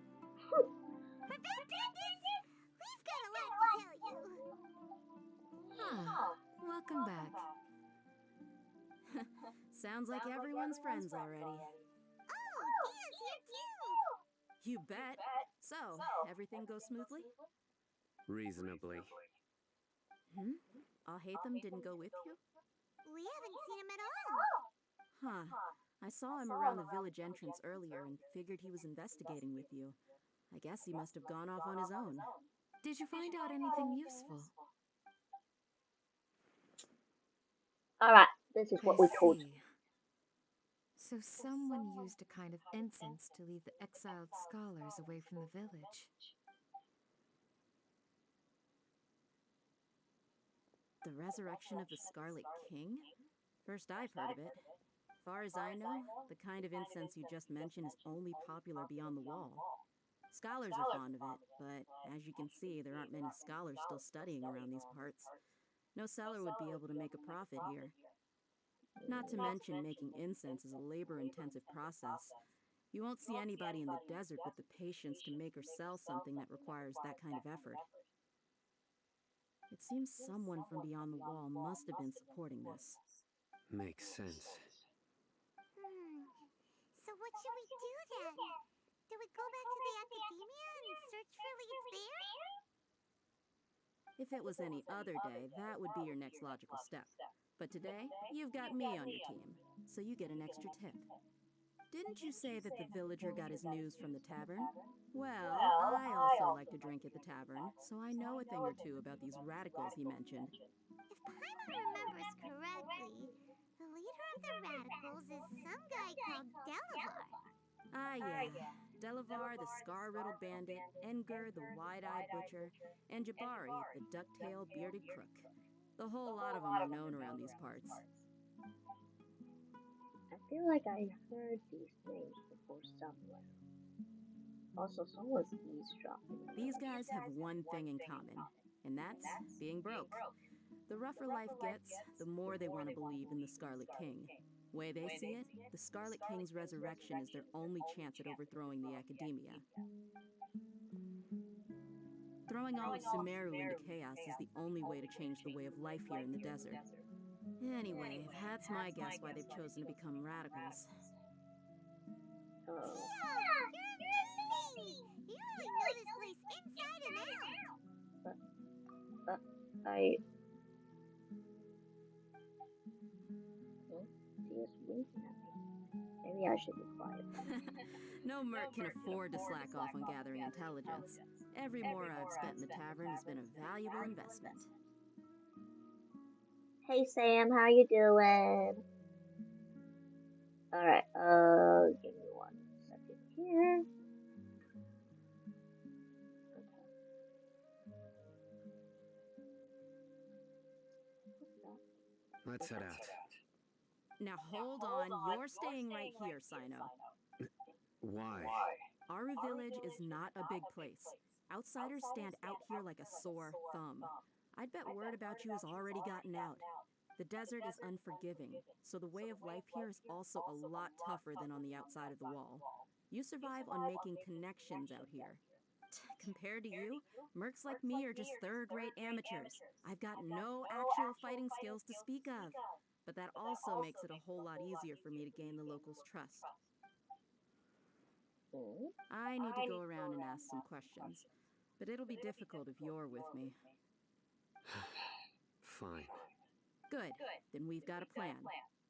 Prevent Candace! We've got a lot to tell you. Ah, welcome back. Sounds like everyone's friends already. Oh, Dia's here too. You bet. So, everything goes smoothly? Reasonably. I'll hate them didn't go with you? We haven't seen him at all. Huh. I saw him around the village entrance earlier and figured he was investigating with you. I guess he must have gone off on his own. Did you find out anything useful? Alright, this is what we told you. So someone used a kind of incense to lead the exiled scholars away from the village. The resurrection of the Scarlet King? First I've heard of it. Far as I know, the kind of incense you just mentioned is only popular beyond the wall. Scholars are fond of it, but as you can see, there aren't many scholars still studying around these parts. No seller would be able to make a profit here. Not to mention, making incense is a labor-intensive process. You won't see anybody in the desert with the patience to make or sell something that requires that kind of effort. It seems someone from beyond the wall must have been supporting this. Makes sense. So what should we do then? Do we go back to the academia and search for leads there? If it was any other day, that would be your next logical step. But today, you've got me on your team, so you get an extra tip. Didn't you say that the villager got his news from the tavern? Well, I also like to drink at the tavern, so I know a thing or two about these radicals he mentioned. If Paimon remembers correctly, the leader of the radicals is some guy called Delavar. Ah, yeah. Delavar, the scar-riddled bandit, Engur, the wide-eyed butcher, and Jabari, the duck-tailed bearded crook. The whole lot of them are known around these parts. I feel like I heard these names before somewhere. Also, someone's eavesdropping. These guys have one thing in common, and that's being broke. The rougher life gets, the more they want to believe in the Scarlet King. Way they see it, the Scarlet King's resurrection is their only chance at overthrowing the Academia. Throwing all of Sumeru into chaos is the only way to change the way of life here in the desert. Anyway, that's my guess why they've chosen to become radicals. You're amazing! You really know this place inside and out! She is winking at me. Maybe I should be quiet. No merc can afford to slack off on gathering intelligence. Every more I've spent in the tavern has been a valuable investment. Hey Sam, how you doing? Alright, give me 1 second here. Let's head out. Now hold on, you're staying right here, Sino. Why? Aru Village is not a big place. Outsiders stand out here like a sore thumb. I'd bet word about you has already gotten out. The desert is unforgiving, so the way of life here is also a lot tougher than on the outside of the wall. You survive on making connections out here. Compared to you, mercs like me are just third-rate amateurs. I've got no actual fighting skills to speak of. But that also makes it a whole lot easier for me to gain the locals' trust. I need to go around and ask some questions, but it'll be difficult if you're with me. Fine. Good, then we've got a plan.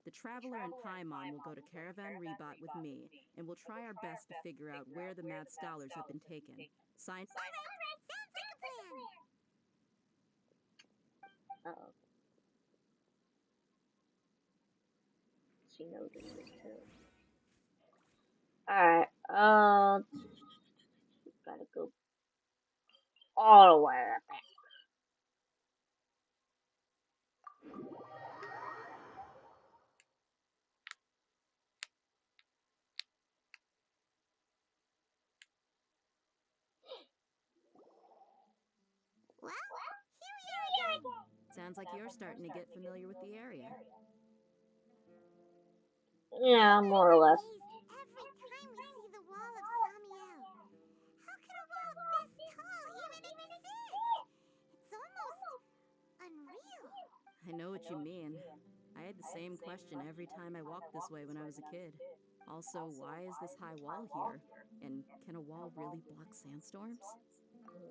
The Traveler and Paimon will go to Caravan Rebot with me, and we'll try our best to figure out where the mad scholars have been taken. Signed. Alright, sounds like a plan! Uh-oh. She notices too. Alright, gotta go all the way back. Well, here we are again! Sounds like you're starting to get familiar with the area. Yeah, more or less. Every time we see the wall of Samiel. How can a wall this tall even exist? It's almost unreal. I know what you mean. I had the same question every time I walked this way when I was a kid. Also, why is this high wall here? And can a wall really block sandstorms?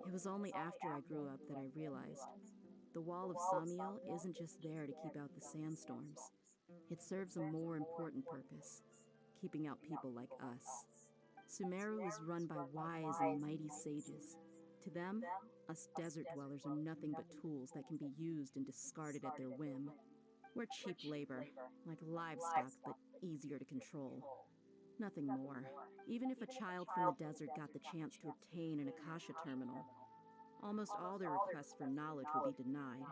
It was only after I grew up that I realized the wall of Samiel isn't just there to keep out the sandstorms. It serves a more important purpose, keeping out people like us. Sumeru is run by wise and mighty sages. To them, us desert dwellers are nothing but tools that can be used and discarded at their whim. We're cheap labor, like livestock, but easier to control. Nothing more. Even if a child from the desert got the chance to obtain an Akasha terminal, almost all their requests for knowledge would be denied.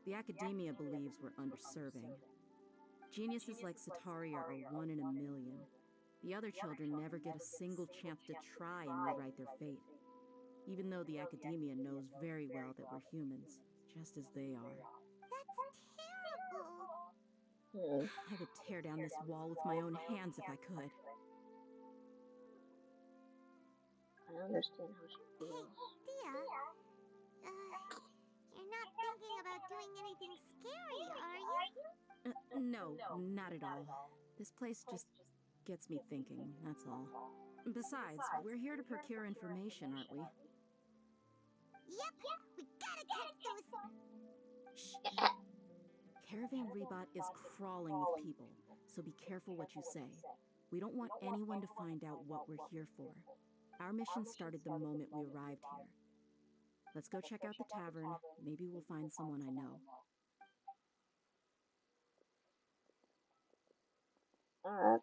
The academia believes we're underserving. Geniuses like Sataria are one in a million. The other children never get a single chance to try and rewrite their fate. Even though the academia knows very well that we're humans, just as they are. That's terrible. I would tear down this wall with my own hands if I could. I understand how she Hey, feels. Dia. You're not thinking about doing anything scary, are you? No, not at all. This place just gets me thinking, that's all. Besides, we're here to procure information, aren't we? Yep, we gotta catch those. Shh. Caravan Rebot is crawling with people, so be careful what you say. We don't want anyone to find out what we're here for. Our mission started the moment we arrived here. Let's go check out the tavern. Maybe we'll find someone I know. Alright.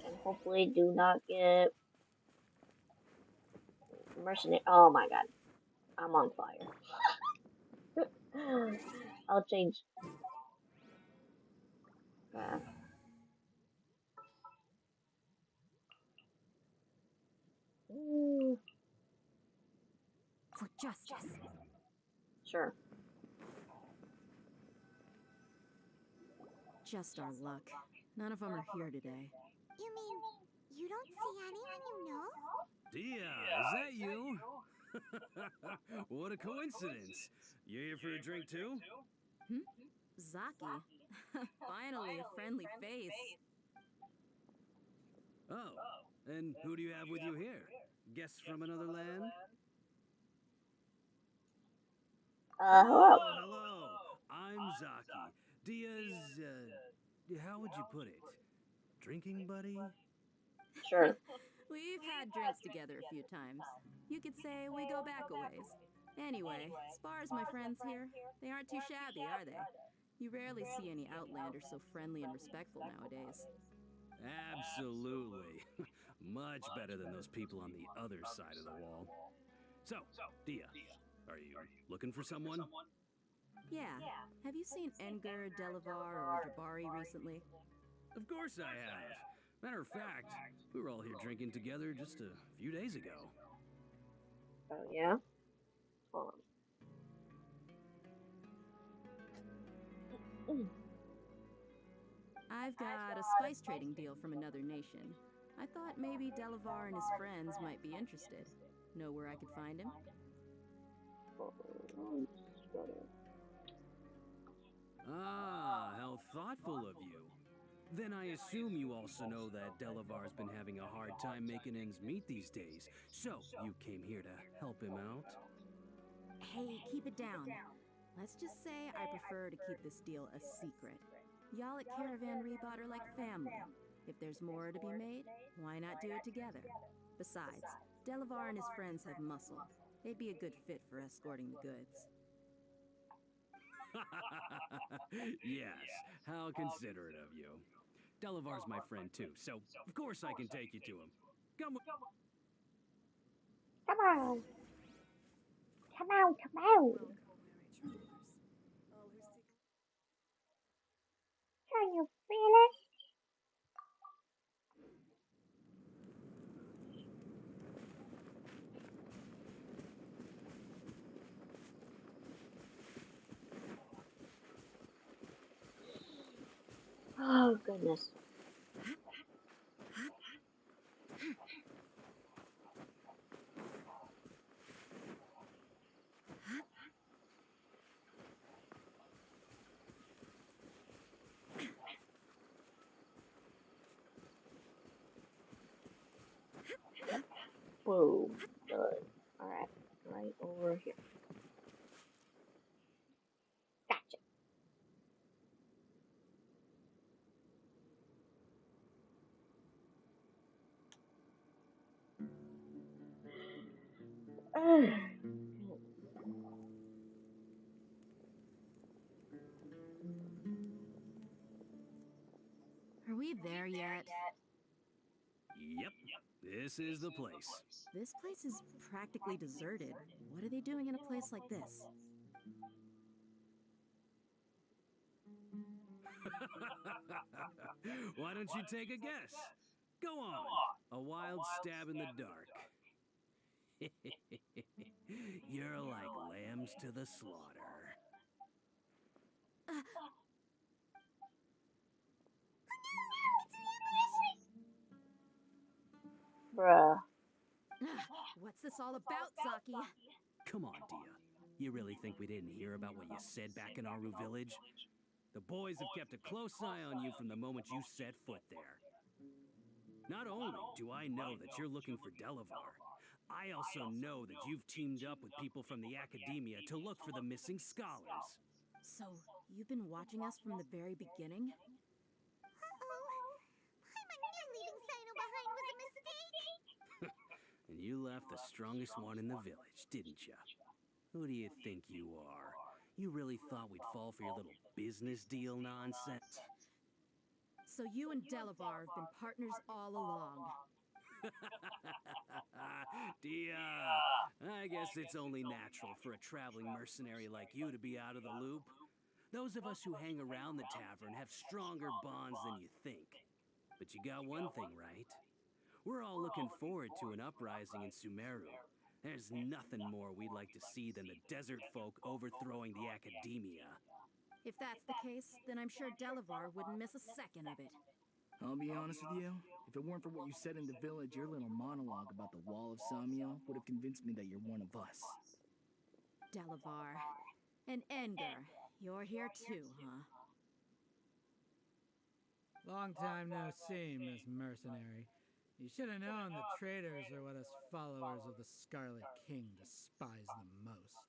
And hopefully do not get mercenary. Oh my god. I'm on fire. I'll change. For justice. Sure. Just our luck. None of them are here today. You mean you don't see anyone you know? Dia, is that you? What a coincidence. You here for a drink too? Zaki. Finally, a friendly face. Oh, and who do you have with you here? Guests from another land? Hello. Hello. I'm Zaki. Dia's, how would you put it? Drinking buddy? Sure. We've had drinks together a few times. You could say we go back a ways. Anyway, as far as my friends here, they aren't too shabby, are they? You rarely see any Outlanders so friendly and respectful nowadays. Absolutely. Much better than those people on the other side of the wall. So, Dia, are you looking for someone? Yeah. Have you seen Engur, Delavar, or Jabari recently? Of course I have. Matter of fact, we were all here drinking together just a few days ago. Oh yeah? Hold on. I've got a spice trading deal from another nation. I thought maybe Delavar and his friends might be interested. Know where I could find him? Ah, how thoughtful of you. Then I assume you also know that Delavar's been having a hard time making ends meet these days. So, you came here to help him out? Hey, keep it down. Let's just say I prefer to keep this deal a secret. Y'all at Caravan Rebot are like family. If there's more to be made, why not do it together? Besides, Delavar and his friends have muscle. They'd be a good fit for escorting the goods. Yes, how considerate of you. Delavar's my friend too, so of course I can take you to him. Come on. Come on, come on. Can you feel it? Oh, goodness. Boom. Good. Alright. Right over here. Gotcha. Are we there yet? Yep, This is the place. This place is practically deserted. What are they doing in a place like this? Why don't you take a guess? Go on. A wild stab in the dark. You're like lambs to the slaughter. Bruh. What's this all about, Zaki? Come on, Dia. You really think we didn't hear about what you said back in Aru village? The boys have kept a close eye on you from the moment you set foot there. Not only do I know that you're looking for Delavar, I also know that you've teamed up with people from the Academia to look for the missing scholars. So, you've been watching us from the very beginning? Uh-oh. I knew leaving Sino behind was a mistake. And you left the strongest one in the village, didn't you? Who do you think you are? You really thought we'd fall for your little business deal nonsense? So you and Delavar have been partners all along. Dia, I guess it's only natural for a traveling mercenary like you to be out of the loop. Those of us who hang around the tavern have stronger bonds than you think. But you got one thing right. We're all looking forward to an uprising in Sumeru. There's nothing more we'd like to see than the desert folk overthrowing the Academia. If that's the case, then I'm sure Delavar wouldn't miss a second of it. I'll be honest with you. If it weren't for what you said in the village, your little monologue about the Wall of Samiel would have convinced me that you're one of us. Delavar. And Engar. You're here too, huh? Long time no see, Miss Mercenary. You should have known that traitors are what us followers of the Scarlet King despise the most.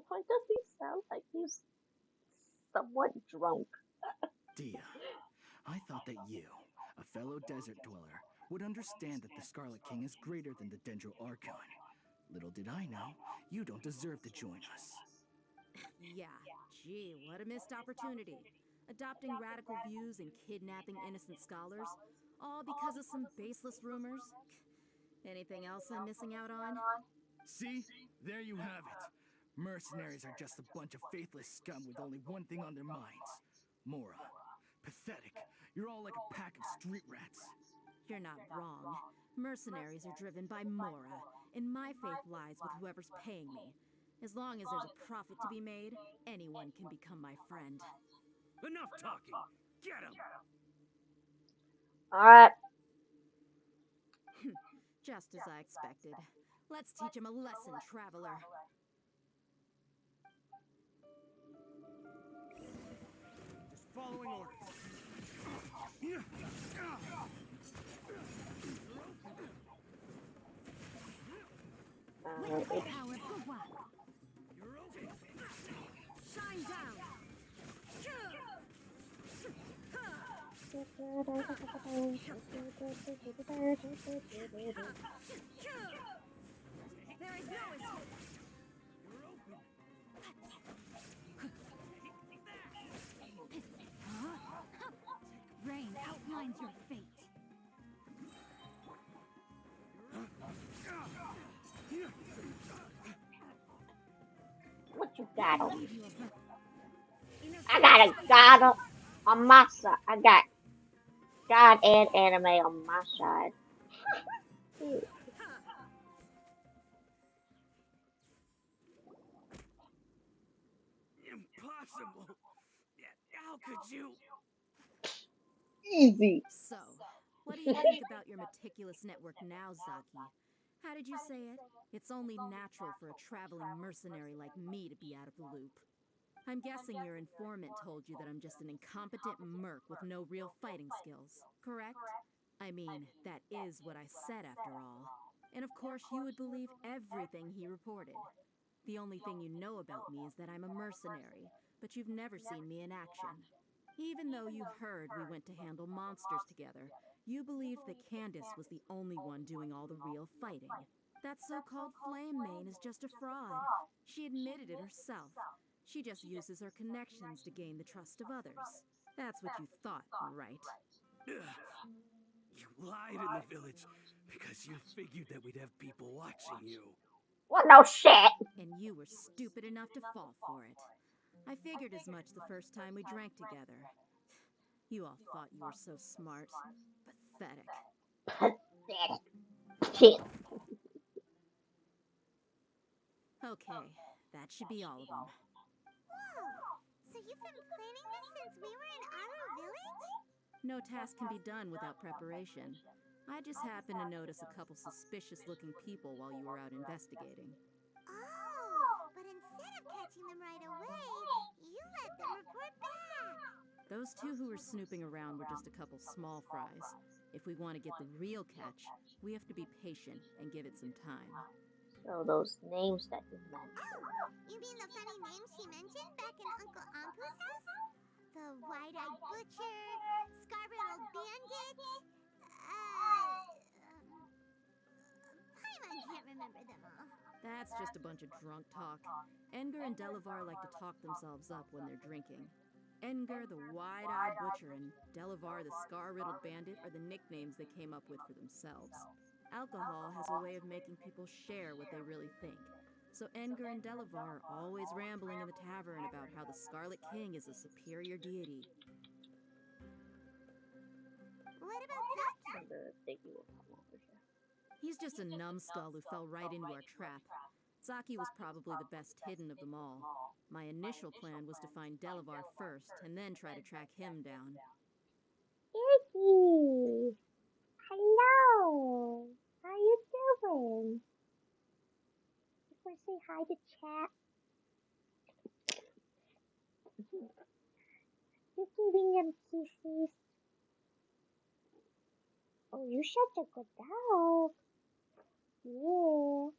Why does he sound like he's somewhat drunk? Dia, I thought that you, a fellow desert dweller, would understand that the Scarlet King is greater than the Dendro Archon. Little did I know, you don't deserve to join us. Yeah, gee, what a missed opportunity. Adopting radical views and kidnapping innocent scholars, all because of some baseless rumors. Anything else I'm missing out on? See? There you have it. Mercenaries are just a bunch of faithless scum with only one thing on their minds. Mora. Pathetic. You're all like a pack of street rats. You're not wrong. Mercenaries are driven by Mora, and my faith lies with whoever's paying me. As long as there's a profit to be made, anyone can become my friend. Enough talking! Get him! Alright. Just as I expected. Let's teach him a lesson, traveler. Just following orders. Witness the power of GOOO. Shine down. There is no escape. Rain outlines your fate. What you got on? I got a god on my side. I got god and anime on my side. Impossible! How could you? Easy. So, what do you think about your meticulous network now, Zaki? How did you say it? It's only natural for a traveling mercenary like me to be out of the loop. I'm guessing your informant told you that I'm just an incompetent merc with no real fighting skills, correct? I mean, that is what I said after all. And of course you would believe everything he reported. The only thing you know about me is that I'm a mercenary, but you've never seen me in action. Even though you heard we went to handle monsters together, you believed that Candace was the only one doing all the real fighting. That so-called Flame Mane is just a fraud. She admitted it herself. She just uses her connections to gain the trust of others. That's what you thought, right? You lied in the village because you figured that we'd have people watching you. What no shit? And you were stupid enough to fall for it. I figured as much the first time we drank together. You all thought you were so smart. Pathetic. Pathetic. Shit. Okay, that should be all of them. Whoa! So you've been planning this since we were in Aru Village? No task can be done without preparation. I just happened to notice a couple suspicious-looking people while you were out investigating. Oh, but instead of catching them right away, you let them report back. Those two who were snooping around were just a couple small fries. If we want to get the real catch, we have to be patient and give it some time. So those names that you mentioned. Oh, you mean the funny names she mentioned back in Uncle Ampu's house? The wide-eyed butcher, Scarlet bandit, Paimon can't remember them all. That's just a bunch of drunk talk. Edgar and Delavar like to talk themselves up when they're drinking. Edgar, the wide-eyed butcher, and Delavar, the scar-riddled bandit, are the nicknames they came up with for themselves. Alcohol has a way of making people share what they really think. So Edgar and Delavar are always rambling in the tavern about how the Scarlet King is a superior deity. What about Zaki? He's just a numbskull who fell right into our trap. Zaki was probably the best hidden of them all. My initial plan was to find Delavar first, and then try to track him down. Iggy! Hello! How you doing? You want to say hi to chat? You giving them kisses? Oh, you such a good dog. Yeah.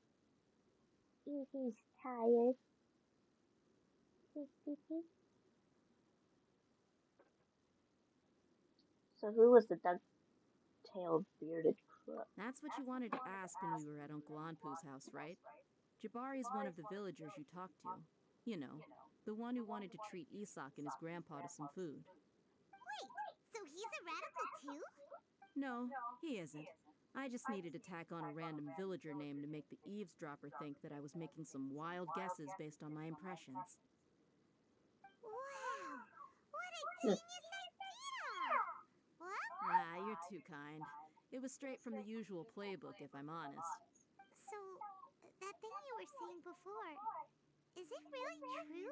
Iggy's tired. So who was the duck-tailed bearded crook? That's what you wanted to ask when we were at Uncle Anpu's house, right? Jabari's one of the villagers you talked to. You know, the one who wanted to treat Isak and his grandpa to some food. Wait, so he's a radical too? No, he isn't. I just needed to tack on a random villager name to make the eavesdropper think that I was making some wild guesses based on my impressions. Wow! What a genius idea! Well? You're too kind. It was straight from the usual playbook, if I'm honest. So, that thing you were saying before, is it really true?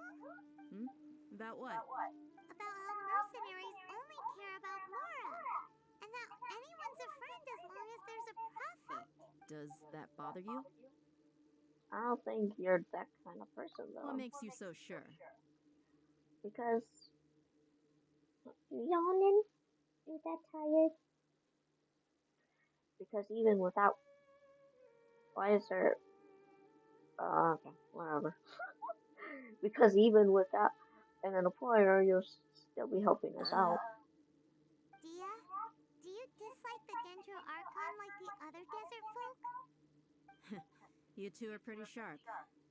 About what? About how mercenaries only care about Mora, and that anyone's a friend as long as there's a profit. Does that bother you? I don't think you're that kind of person, though. What makes you so sure? Because you yawning? You that tired? Because even without, why is there? Okay, whatever. Because even without an employer, you'll still be helping us out. Dia, do you dislike the Dendro Archon like the other desert folk? You two are pretty sharp.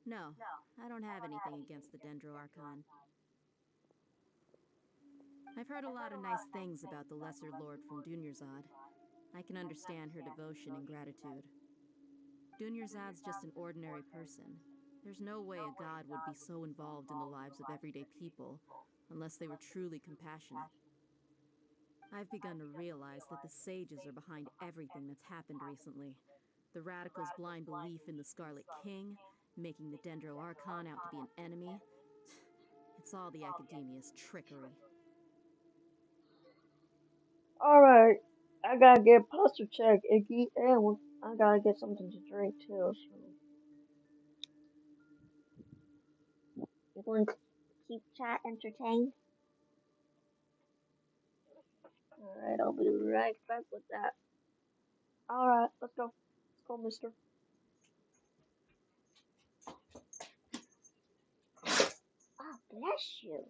No, I don't have anything against the Dendro Archon. I've heard a lot of nice things about the Lesser Lord from Dunyarzad. I can understand her devotion and gratitude. Dunyarzad's just an ordinary person. There's no way a god would be so involved in the lives of everyday people, unless they were truly compassionate. I've begun to realize that the sages are behind everything that's happened recently. The radicals' blind belief in the Scarlet King, making the Dendro Archon out to be an enemy. It's all the academia's trickery. Alright, I gotta get posture check, Iggy, and I gotta get something to drink too, so. You going to keep chat entertained? Alright, I'll be right back with that. Alright, let's go. Let's go, mister. Oh, bless you.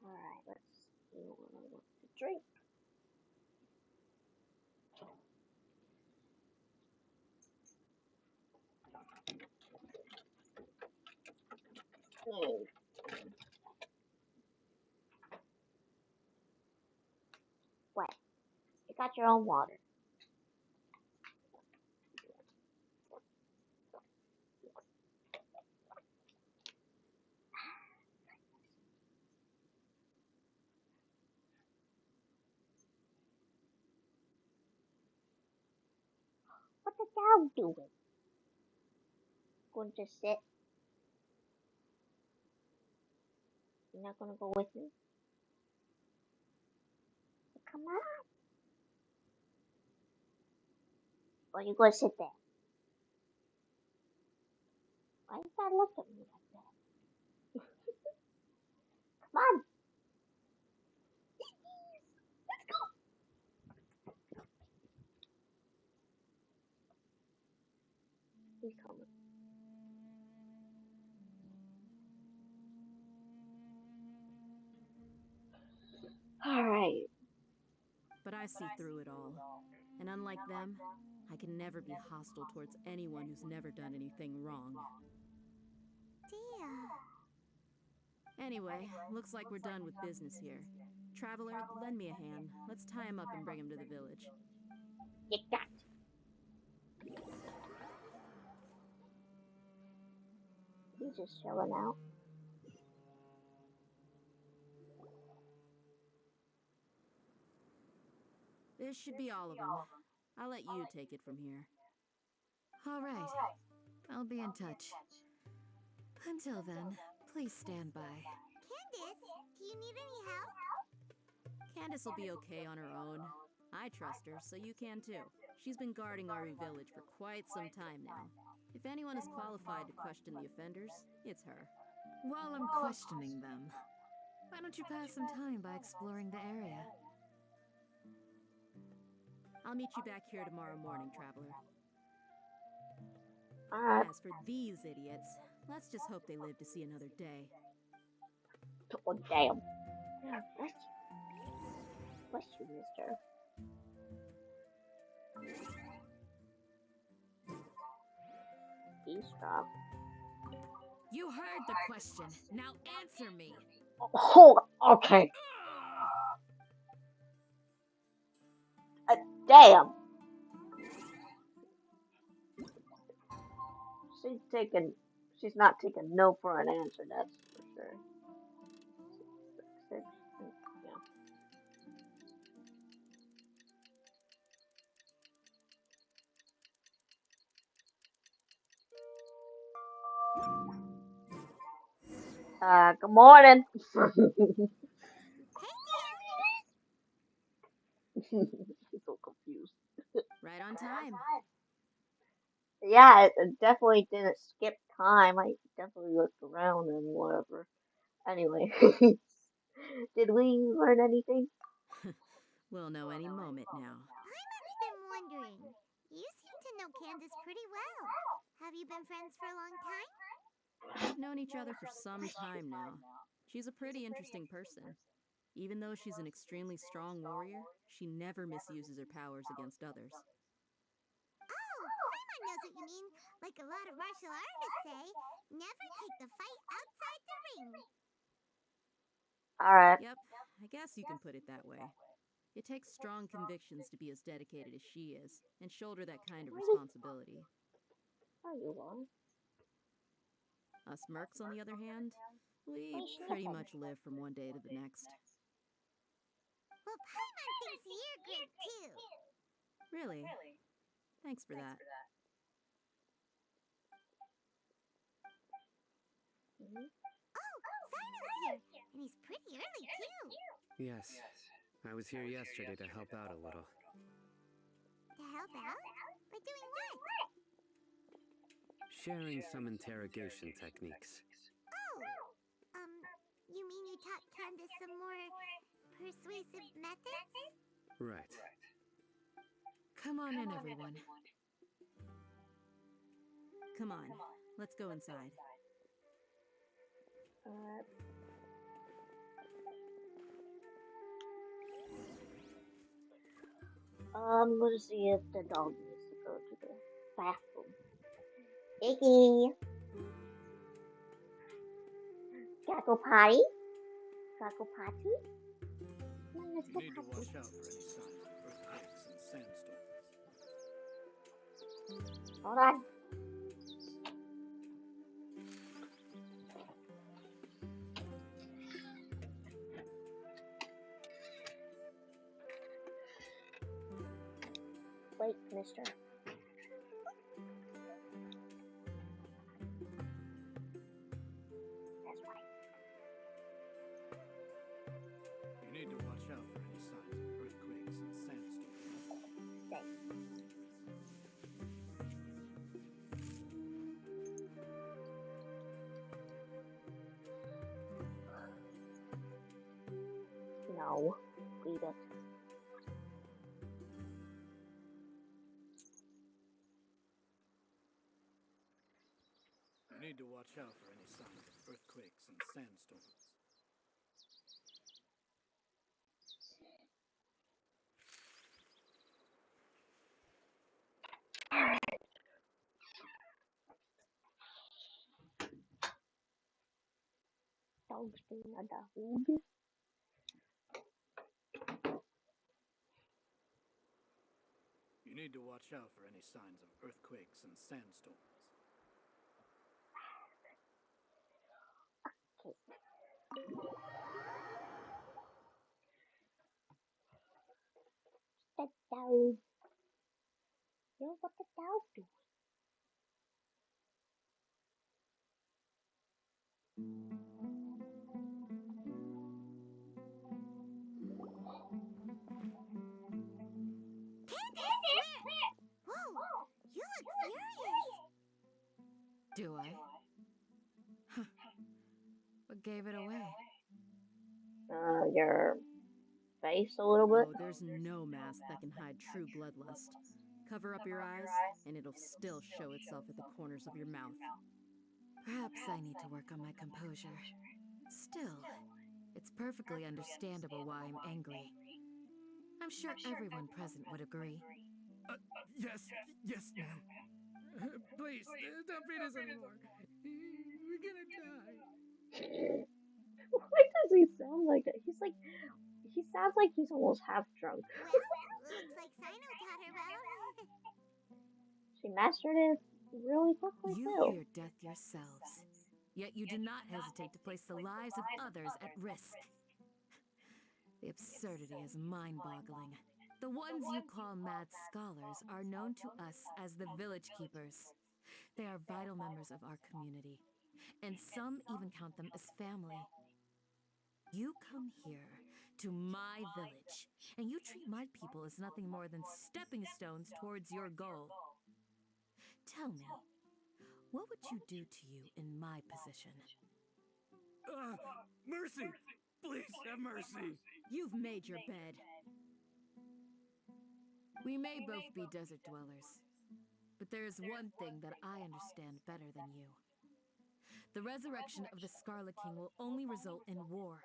Alright, let's see what I want to drink. got your own water. What the dog doing? Going to sit? You're not gonna go with me? Come on. Or you gonna sit there? Why you gotta look at me like that? Come on. Let's go. He's coming. Alright. But I see through it all. And unlike them, I can never be hostile towards anyone who's never done anything wrong. Dear. Anyway, looks like we're done with business here. Traveler, lend me a hand. Let's tie him up and bring him to the village. You got. He's just chilling out. This should be all of them. I'll let you take it from here. All right. I'll be in touch. Until then, please stand by. Candace, do you need any help? Candace will be okay on her own. I trust her, so you can too. She's been guarding Aru Village for quite some time now. If anyone is qualified to question the offenders, it's her. While I'm questioning them, why don't you pass some time by exploring the area? I'll meet you back here tomorrow morning, Traveler. Alright. As for these idiots, let's just hope they live to see another day. Oh, damn. Bless you, mister. Eavesdrop. You heard the question. Now answer me. Oh, okay. Damn. She's not taking no for an answer, that's for sure. 6, yeah. Good morning. She's so confused. Right on time. Yeah, it definitely didn't skip time. I definitely looked around and whatever. Anyway, did we learn anything? We'll know any moment now. Paimon's been wondering. You seem to know Candace pretty well. Have you been friends for a long time? We've known each other for some time now. She's a pretty interesting person. Even though she's an extremely strong warrior, she never misuses her powers against others. Oh, Paimon knows what you mean. Like a lot of martial artists say, never take the fight outside the ring. Alright. Yep, I guess you can put it that way. It takes strong convictions to be as dedicated as she is, and shoulder that kind of responsibility. Oh, you are. Us mercs, on the other hand, we pretty much live from one day to the next. Well, Paimon thinks you're great too. Really? Thanks for that. Oh, Sino's here, and he's pretty early too. Yes, I was here yesterday to help out a little. To help out? By doing what? Sharing some interrogation techniques. Oh, you mean you taught Candace some more persuasive methods? Right. Come on in, everyone. Come on, let's go inside. Let's see if the dog needs to go to the bathroom. Iggy! Gotta go potty? Gotta go potty? Come on, let's go You need to potty. watch out for any signs of earthquakes Hold on. Wait, mister. That's right. You need to watch out for any signs of earthquakes and sandstorms. Thanks. No, leave it. You need to watch out for any signs of earthquakes and sandstorms. Dog's being a dog. You need to watch out for any signs of earthquakes and sandstorms. Okay. The dog. Yo, what the dog doing? Whoa, you look furious. Do I? Huh. What gave it away? Your face a little bit. Oh, there's no mask that can hide true bloodlust. Cover up your eyes, and it'll still show itself at the corners of your mouth. Perhaps I need to work on my composure. Still, it's perfectly understandable why I'm angry. I'm sure everyone present would agree. Yes, ma'am. Please, don't beat us anymore. We're gonna die. Why does he sound like that? He sounds like he's almost half drunk. Well, looks like Sino taught her well. She mastered it really quickly You too. fear death yourselves, yet you do not hesitate to place the lives of others at risk. The absurdity is mind-boggling. The ones you call mad scholars are known to us as the Village Keepers. They are vital members of our community, and some even count them as family. You come here to my village, and you treat my people as nothing more than stepping stones towards your goal. Tell me, what would you do to you in my position? Mercy! Please have mercy! You've made your bed. We may both be desert dwellers, but there is one thing that I understand better than you. The resurrection of the Scarlet King will only result in war.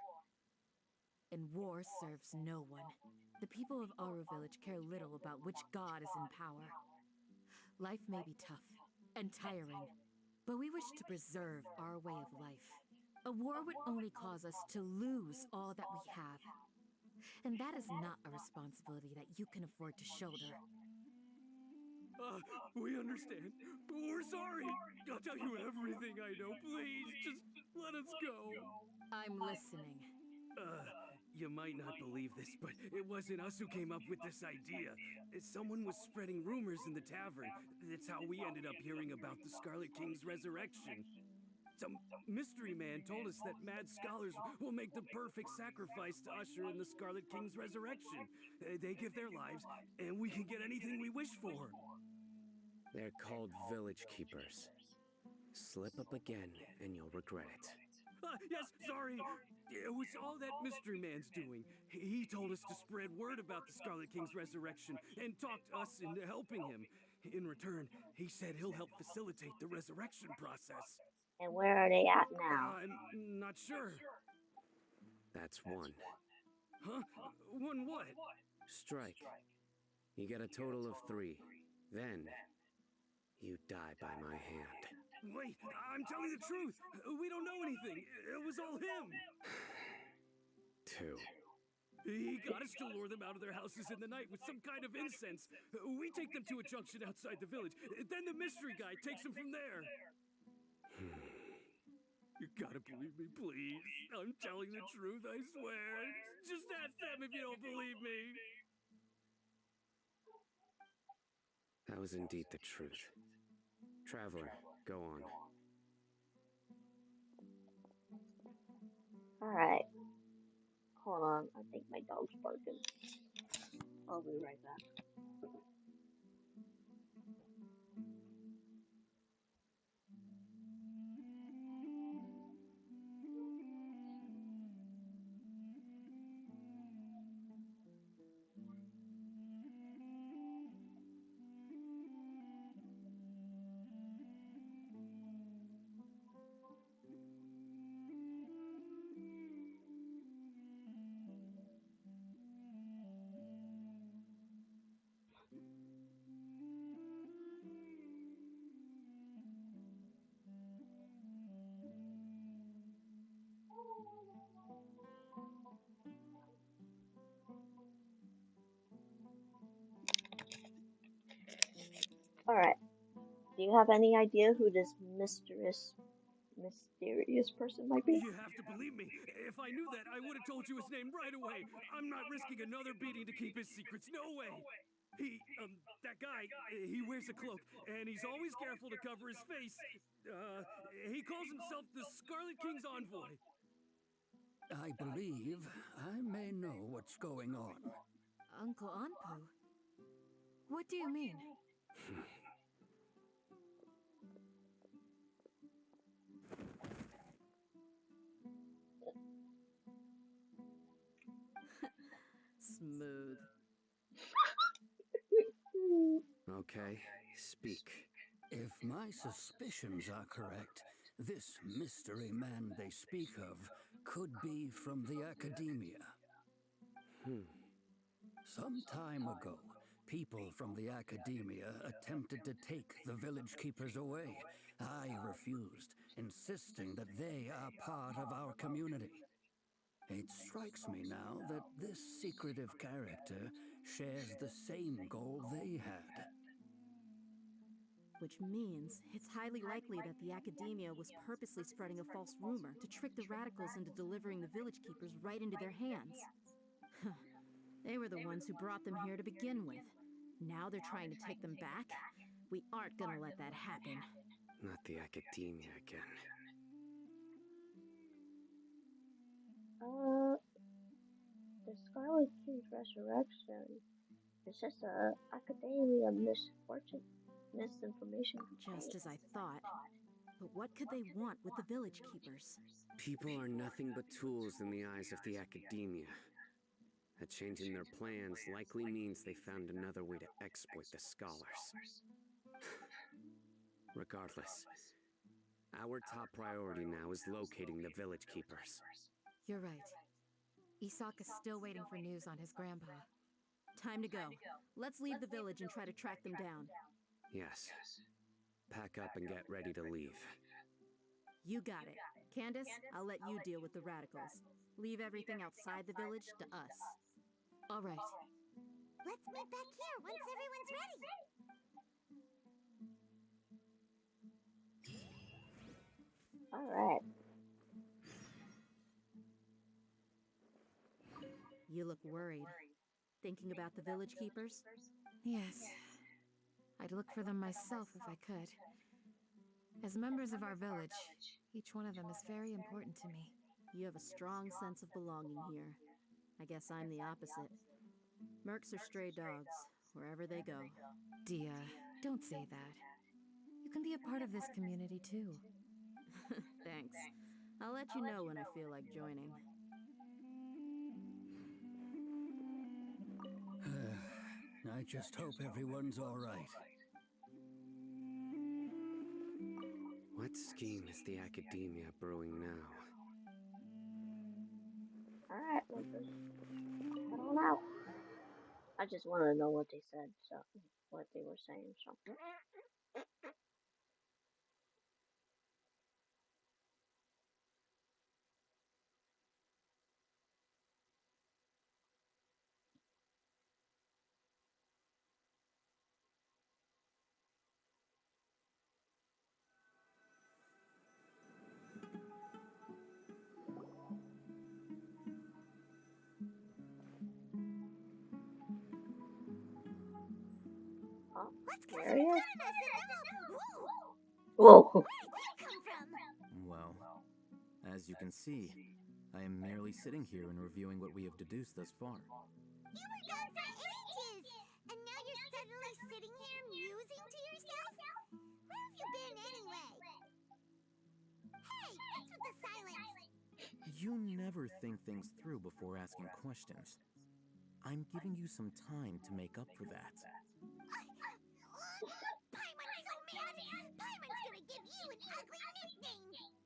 And war serves no one. The people of Aru Village care little about which god is in power. Life may be tough and tiring, but we wish to preserve our way of life. A war would only cause us to lose all that we have. And that is not a responsibility that you can afford to shoulder. We understand. We're sorry. I'll tell you everything I know. Please, just let us go. I'm listening. You might not believe this, but it wasn't us who came up with this idea. Someone was spreading rumors in the tavern. That's how we ended up hearing about the Scarlet King's resurrection. Some mystery man told us that mad scholars will make the perfect sacrifice to usher in the Scarlet King's resurrection. They give their lives, and we can get anything we wish for. They're called Village Keepers. Slip up again, and you'll regret it. Yes, sorry. It was all that mystery man's doing. He told us to spread word about the Scarlet King's resurrection and talked us into helping him. In return, he said he'll help facilitate the resurrection process. And where are they at now? I'm not sure. That's one. Huh? One what? Strike. You get a total of 3. Then, you die by my hand. Wait, I'm telling the truth. We don't know anything. It was all him. 2. He got us to lure them out of their houses in the night with some kind of incense. We take them to a junction outside the village. Then the mystery guy takes them from there. You gotta believe me, please. I'm telling the truth, I swear. Just ask them if you don't believe me. That was indeed the truth. Traveler, go on. Alright. Hold on, I think my dog's barking. I'll be right back. Alright. Do you have any idea who this mysterious person might be? You have to believe me. If I knew that, I would have told you his name right away. I'm not risking another beating to keep his secrets. No way. That guy, he wears a cloak, and he's always careful to cover his face. He calls himself the Scarlet King's Envoy. I believe I may know what's going on. Uncle Anpu? What do you mean? Smooth. Okay, speak. If my suspicions are correct, this mystery man they speak of could be from the academia. Some time ago, people from the academia attempted to take the village keepers away. I refused, insisting that they are part of our community. It strikes me now that this secretive character shares the same goal they had. Which means it's highly likely that the academia was purposely spreading a false rumor to trick the radicals into delivering the village keepers right into their hands. They were the ones who brought them here to begin with. Now they're trying to take them back? We aren't gonna let that happen. Not the academia again. The Scarlet King's resurrection is just a academia misinformation campaign. Just as I thought. But what could they want with the village keepers? People are nothing but tools in the eyes of the academia. A change in their plans likely means they found another way to exploit the scholars. Regardless, our top priority now is locating the village keepers. You're right. Isak is still waiting for news on his grandpa. Time to go. Let's leave the village and try to track them down. Yes. Pack up and get ready to leave. You got it. Candace, I'll let you deal with the radicals. Leave everything outside the village to us. All right. Let's meet back here once everyone's ready. Alright. You look worried. Thinking about the village keepers? Yes. I'd look for them myself if I could. As members of our village, each one of them is very important to me. You have a strong sense of belonging here. I guess I'm the opposite. Mercs are stray dogs, wherever they go. Dia, don't say that. You can be a part of this community too. Thanks. I'll let you know when I feel like joining. I just hope everyone's all right. What scheme is the academia brewing now? Alright, let's just head on out. I just wanted to know what they said, so what they were saying, so. Let's get some Curious? food in us and then we'll... Whoa. Where did you come from? Well, as you can see, I am merely sitting here and reviewing what we have deduced thus far. You were gone for ages, and now you're suddenly sitting here musing to yourself? Where have you been anyway? Hey, what's with the silence? You never think things through before asking questions. I'm giving you some time to make up for that. Paimon's so mad! Paimon's gonna give you an ugly nickname!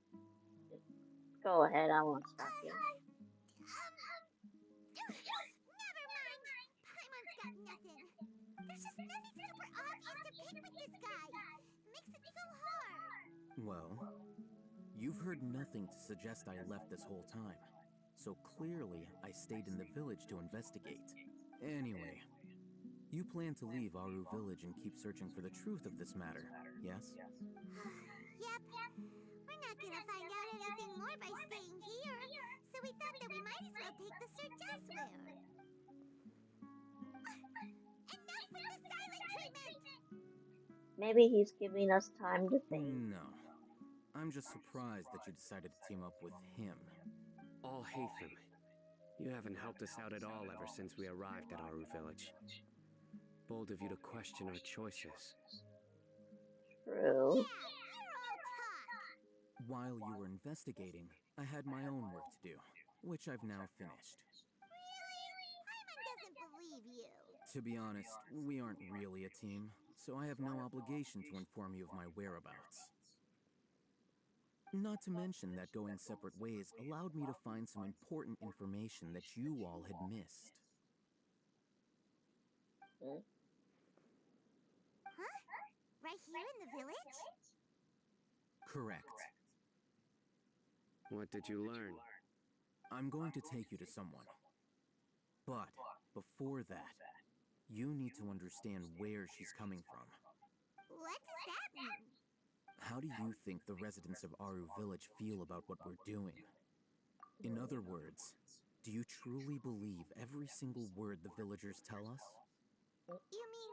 Go ahead, I won't stop you. Never mind. Paimon's got nothing. There's just nothing super obvious to pick with this guy. Makes it so hard. Well, you've heard nothing to suggest I left this whole time. So clearly, I stayed in the village to investigate. Anyway, you plan to leave Aru village and keep searching for the truth of this matter, yes? Yep. We're not gonna find out anything more by staying here, so we thought that we might as well take the search elsewhere. Enough with the silent treatment! Maybe he's giving us time to think. No. I'm just surprised that you decided to team up with him. All Hatham, you haven't helped us out at all ever since we arrived at Aru village. Bold of you to question our choices. True. Yeah, you're all talk! While you were investigating, I had my own work to do, which I've now finished. Really? Paimon doesn't believe you. To be honest, we aren't really a team, so I have no obligation to inform you of my whereabouts. Not to mention that going separate ways allowed me to find some important information that you all had missed. Huh? Right here in the village? Correct. What did you learn? I'm going to take you to someone. But before that, you need to understand where she's coming from. What does that mean? How do you think the residents of Aru village feel about what we're doing? In other words, do you truly believe every single word the villagers tell us? You mean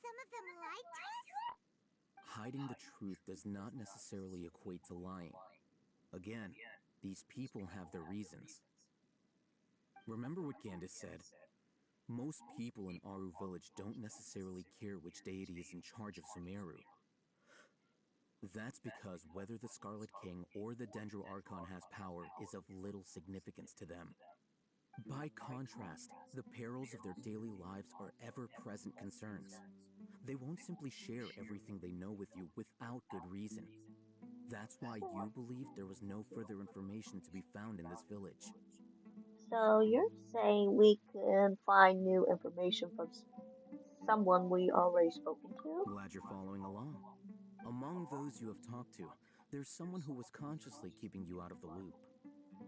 some of them lied to us? Hiding the truth does not necessarily equate to lying. Again, these people have their reasons. Remember what Candace said? Most people in Aru village don't necessarily care which deity is in charge of Sumeru. That's because whether the Scarlet King or the Dendro Archon has power is of little significance to them. By contrast, the perils of their daily lives are ever-present concerns. They won't simply share everything they know with you without good reason. That's why you believed there was no further information to be found in this village. So you're saying we can find new information from someone we already spoken to? Glad you're following along. Among those you have talked to, there's someone who was consciously keeping you out of the loop.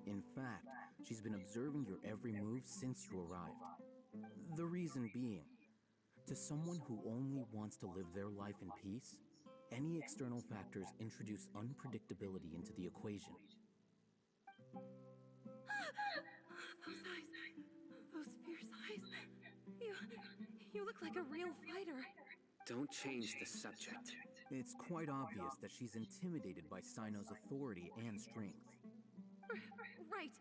In fact, she's been observing your every move since you arrived. The reason being, to someone who only wants to live their life in peace, any external factors introduce unpredictability into the equation. Those eyes. Those fierce eyes. You look like a real fighter. Don't change the subject. It's quite obvious that she's intimidated by Sino's authority and strength. Right.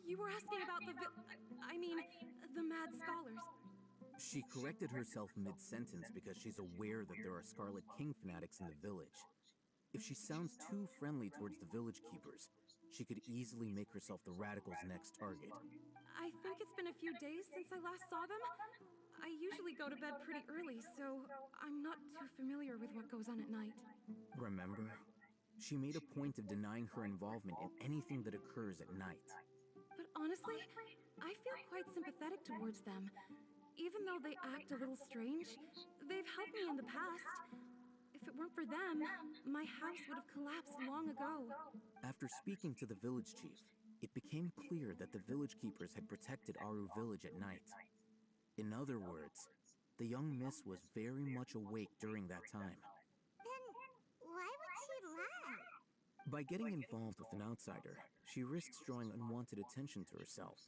You were asking about the mad scholars. She corrected herself mid-sentence because she's aware that there are Scarlet King fanatics in the village. If she sounds too friendly towards the village keepers, she could easily make herself the radicals' next target. I think it's been a few days since I last saw them. I usually go to bed pretty early, so I'm not too familiar with what goes on at night. Remember? She made a point of denying her involvement in anything that occurs at night. But honestly, I feel quite sympathetic towards them. Even though they act a little strange, they've helped me in the past. If it weren't for them, my house would have collapsed long ago. After speaking to the village chief, it became clear that the village keepers had protected Aru village at night. In other words, the young miss was very much awake during that time. Then why would she lie? By getting involved with an outsider, she risks drawing unwanted attention to herself.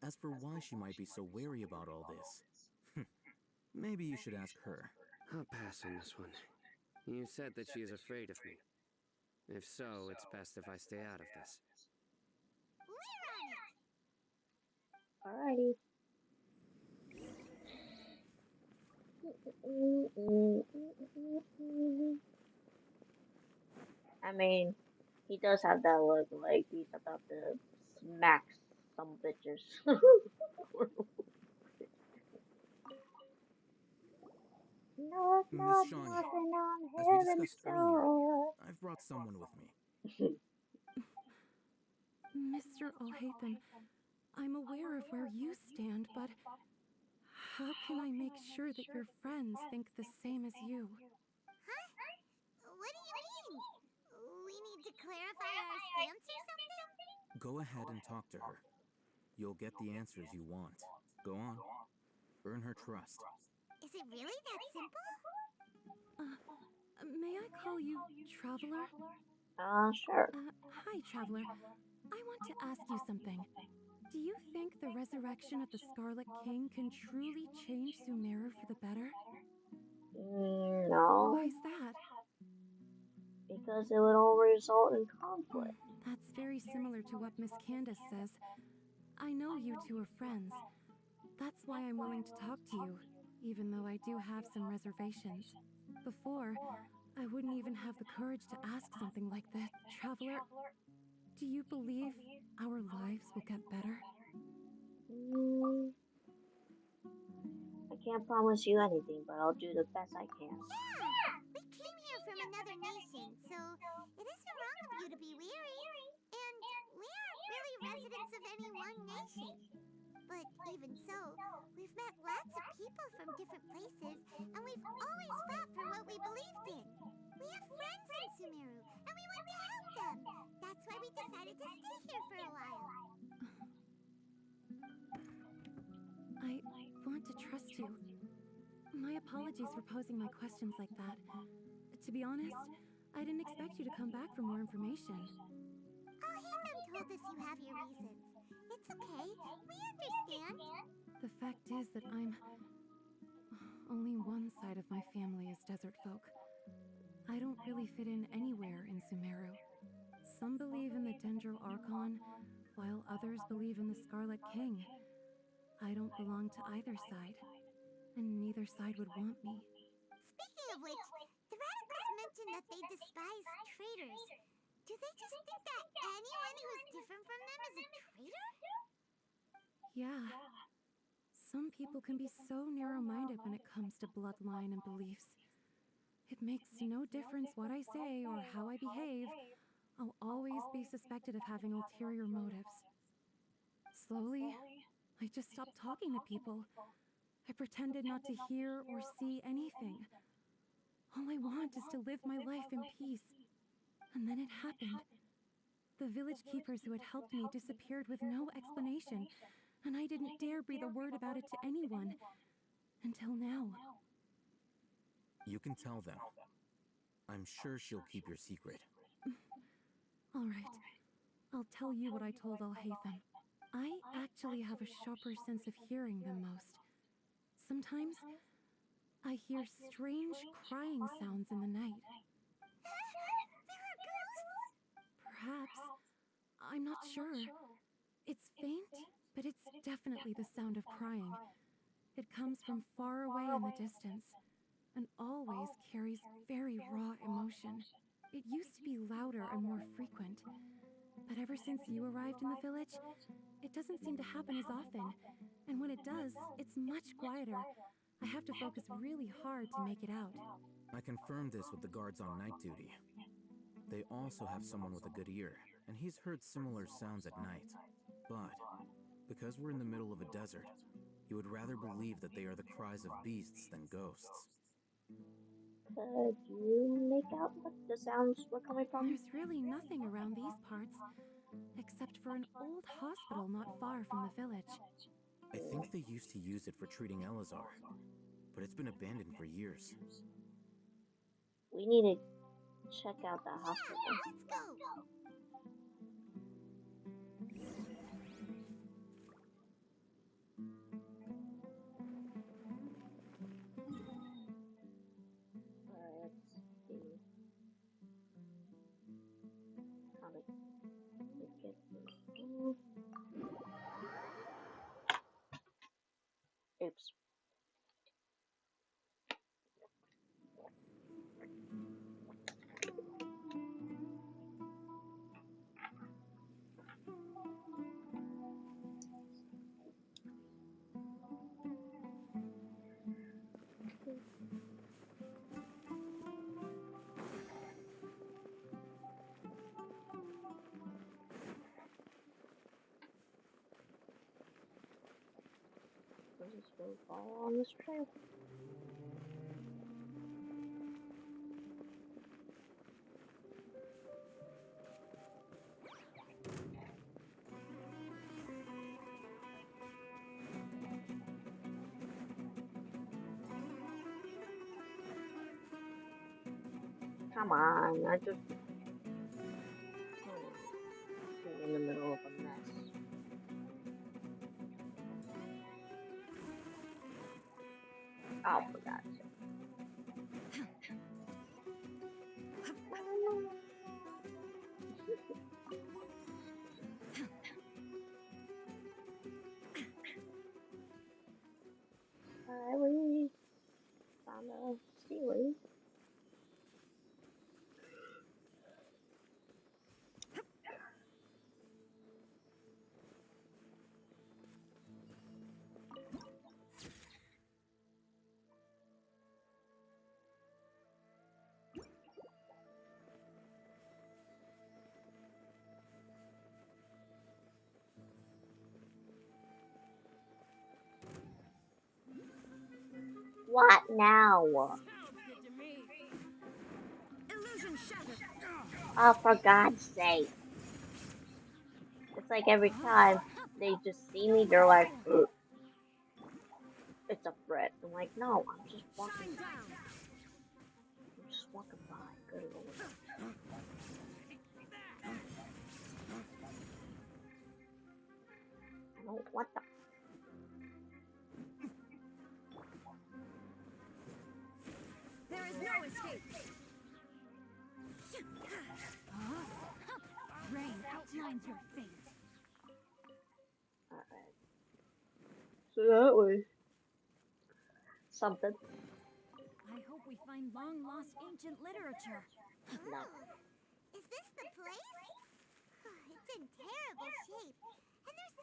As for why she might be so wary about all this, maybe you should ask her. I'll pass on this one. You said that she is afraid of me. If so, it's best if I stay out of this. We're on it! Alrighty. I mean, he does have that look like he's about to smack some bitches. Knock, Miss knock, Shawnee, knocking on as we heaven's discussed earlier, door. I've brought someone with me. Mr. Alhaitham, I'm aware of where you stand, but how can I make sure that your friends think the same as you? Huh? What do you mean? We need to clarify our stance or something? Go ahead and talk to her. You'll get the answers you want. Go on. Earn her trust. Is it really that simple? May I call you Traveler? Sure. Hi, Traveler. I want to ask you something. Do you think the resurrection of the Scarlet King can truly change Sumeru for the better? No. Why's that? Because it would all result in conflict. That's very similar to what Miss Candace says. I know you two are friends. That's why I'm willing to talk to you, even though I do have some reservations. Before, I wouldn't even have the courage to ask something like this. Traveler, do you believe our lives will get better? I can't promise you anything, but I'll do the best I can. Yeah! We came here from another nation, so it isn't wrong of you to be weary. And we aren't really residents of any one nation. But even so, we've met lots of people from different places, and we've always fought for what we believed in. We have friends in Sumeru, and we want to help them. That's why we decided to stay here for a while. I want to trust you. My apologies for posing my questions like that. To be honest, I didn't expect you to come back for more information. Alhaitham told us you have your reasons. It's okay. We understand. The fact is that only one side of my family is desert folk. I don't really fit in anywhere in Sumeru. Some believe in the Dendro Archon, while others believe in the Scarlet King. I don't belong to either side, and neither side would want me. Speaking of which, the radicals mentioned that they despise traitors. Do they just think that anyone who's different from them is a traitor? Yeah. Some people can be so narrow-minded when it comes to bloodline and beliefs. It makes no difference what I say or how I behave. I'll always be suspected of having ulterior motives. Slowly, I just stopped talking to people. I pretended not to hear or see anything. All I want is to live my life in peace. And then it happened. The village keepers who had helped me disappeared with no explanation, and I didn't dare breathe a word about it to anyone. Until now. You can tell them. I'm sure she'll keep your secret. All right. I'll tell you what I told Alhaitham. I actually have a sharper sense of hearing than most. Sometimes, I hear strange crying sounds in the night. There are ghosts? Perhaps. I'm not sure. It's faint, but it's definitely the sound of crying. It comes from far away in the distance, and always carries very raw emotion. It used to be louder and more frequent, but ever since you arrived in the village, it doesn't seem to happen as often, and when it does, it's much quieter. I have to focus really hard to make it out. I confirmed this with the guards on night duty. They also have someone with a good ear, and he's heard similar sounds at night. But, because we're in the middle of a desert, you would rather believe that they are the cries of beasts than ghosts. Could you make out what the sounds were coming from? There's really nothing around these parts, except for an old hospital not far from the village. I think they used to use it for treating Elazar, but it's been abandoned for years. We need to check out the hospital. Let's go! Don't follow on this trail. Come on, I just be in the middle of a mess. Oh, for God's sake. We found a ceiling. What now? Illusion shattered. Oh, for God's sake. It's like every time they just see me, they're like, ugh, it's a threat. I'm like, no, I'm just walking by. I'm just walking by. Good lord. I don't want the. There is no escape. Rain outlines your fate. Alright. So that was something. I hope we find long-lost ancient literature. No. Is this the place? It's in terrible shape. And there's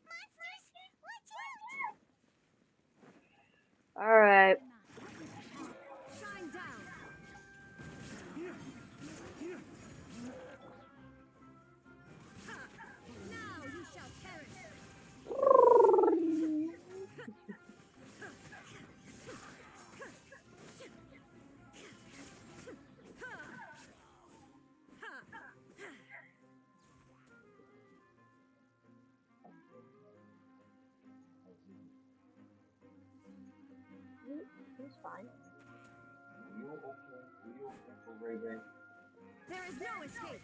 monsters! Watch out! Alright. Shine down. Now you shall perish. He's fine. There is no escape.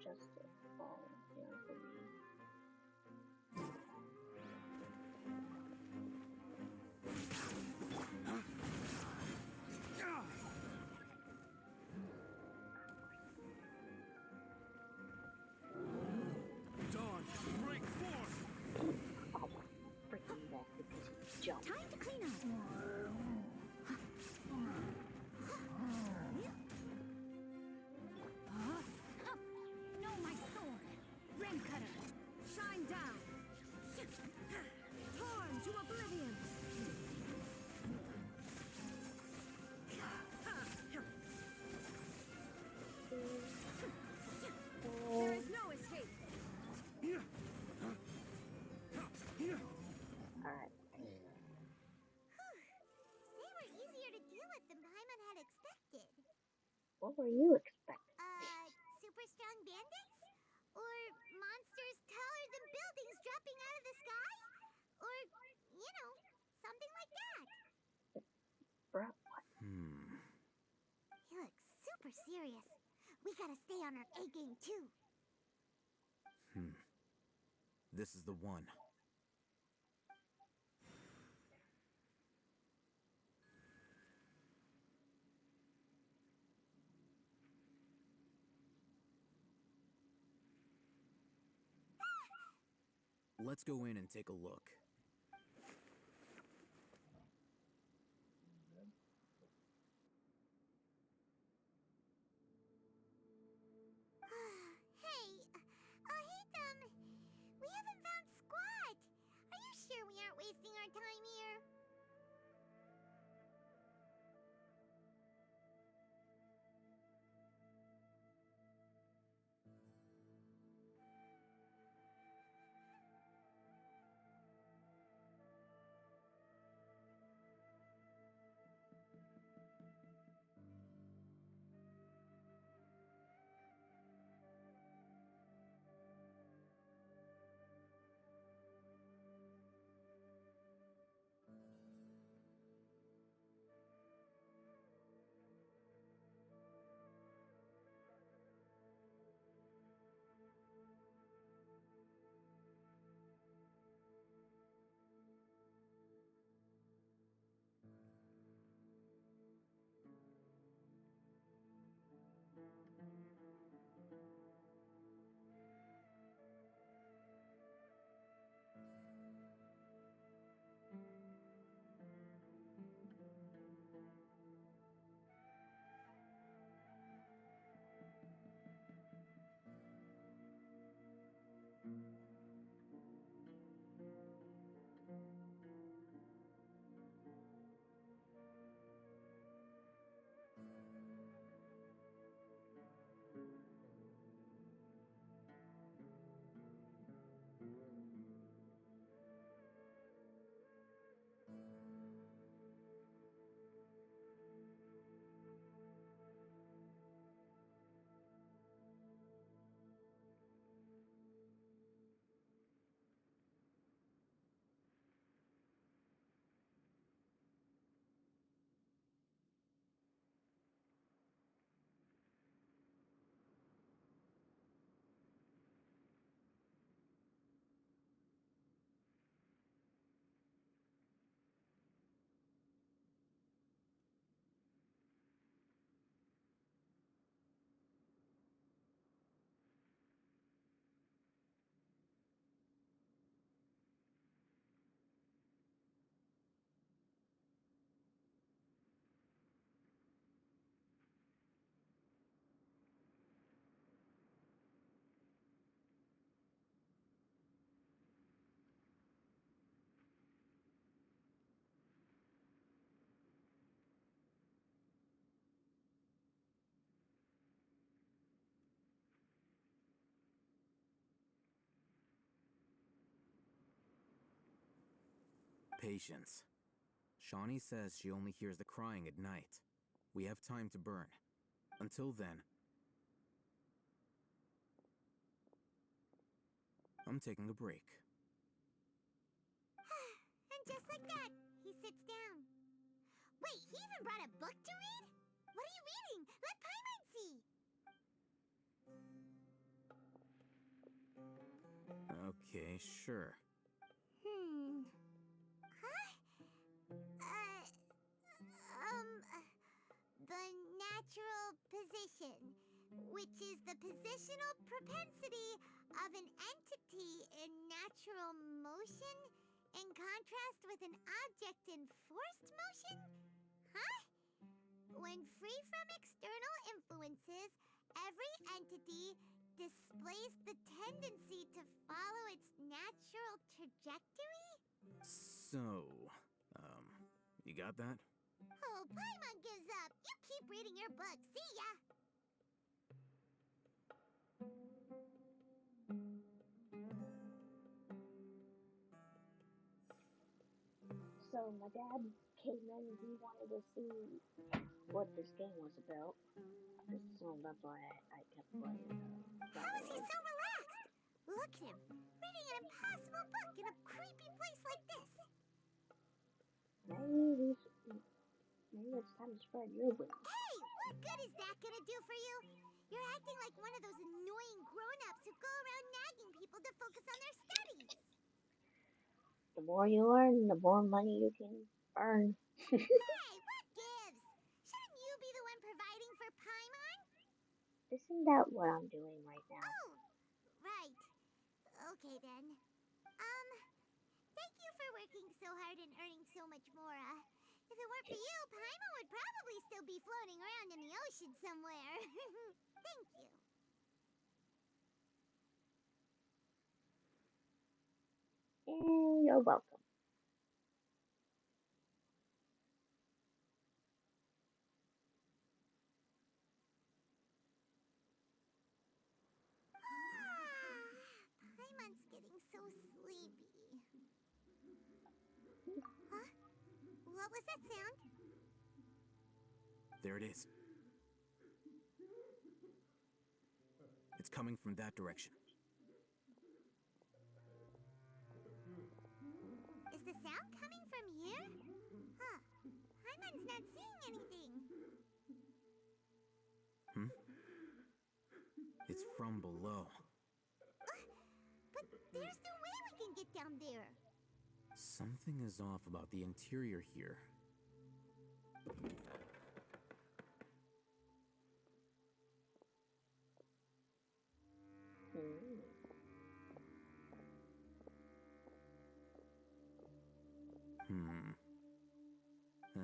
just falling here for me. Dawn, break forth! Oh, freaking neck because he jumped. Time to clean up. No, my sword. Rim cutter, shine down. Torn to oblivion. There is no escape. Alright. They were easier to deal with than Paimon had expected. What were you expecting? Super strong bandits? Or monsters taller than buildings dropping out of the sky? Or, you know, something like that. Bruh, what? He looks super serious. We gotta stay on our A game too. This is the one. Let's go in and take a look. Hey, we haven't found squat. Are you sure we aren't wasting our time here? Patience. Shawnee says she only hears the crying at night. We have time to burn. Until then, I'm taking a break. And just like that, he sits down. Wait, he even brought a book to read? What are you reading? Let Paimon see. Okay, sure. Huh? The natural position, which is the positional propensity of an entity in natural motion in contrast with an object in forced motion? Huh? When free from external influences, every entity displays the tendency to follow its natural trajectory? So, you got that? Oh, Paimon gives up. You keep reading your book. See ya! So my dad came in and he wanted to see what this game was about. So that's why I kept playing. How is he so relaxed? Look at him, reading an impossible book in a creepy place like this. Maybe it's time to spread your wings. Hey, what good is that gonna do for you? You're acting like one of those annoying grown-ups who go around nagging people to focus on their studies. The more you learn, the more money you can earn. Hey, what gives? Shouldn't you be the one providing for Paimon? Isn't that what I'm doing right now? Oh, right. Okay then. Thank you for working so hard and earning so much more. If it weren't for you, Paimon would probably still be floating around in the ocean somewhere. Thank you. You're welcome. Paimon's getting so sleepy. Huh? What was that sound? There it is. It's coming from that direction. Is the sound coming from here? Huh. Paimon's not seeing anything. It's from below. But there's no way we can get down there. Something is off about the interior here.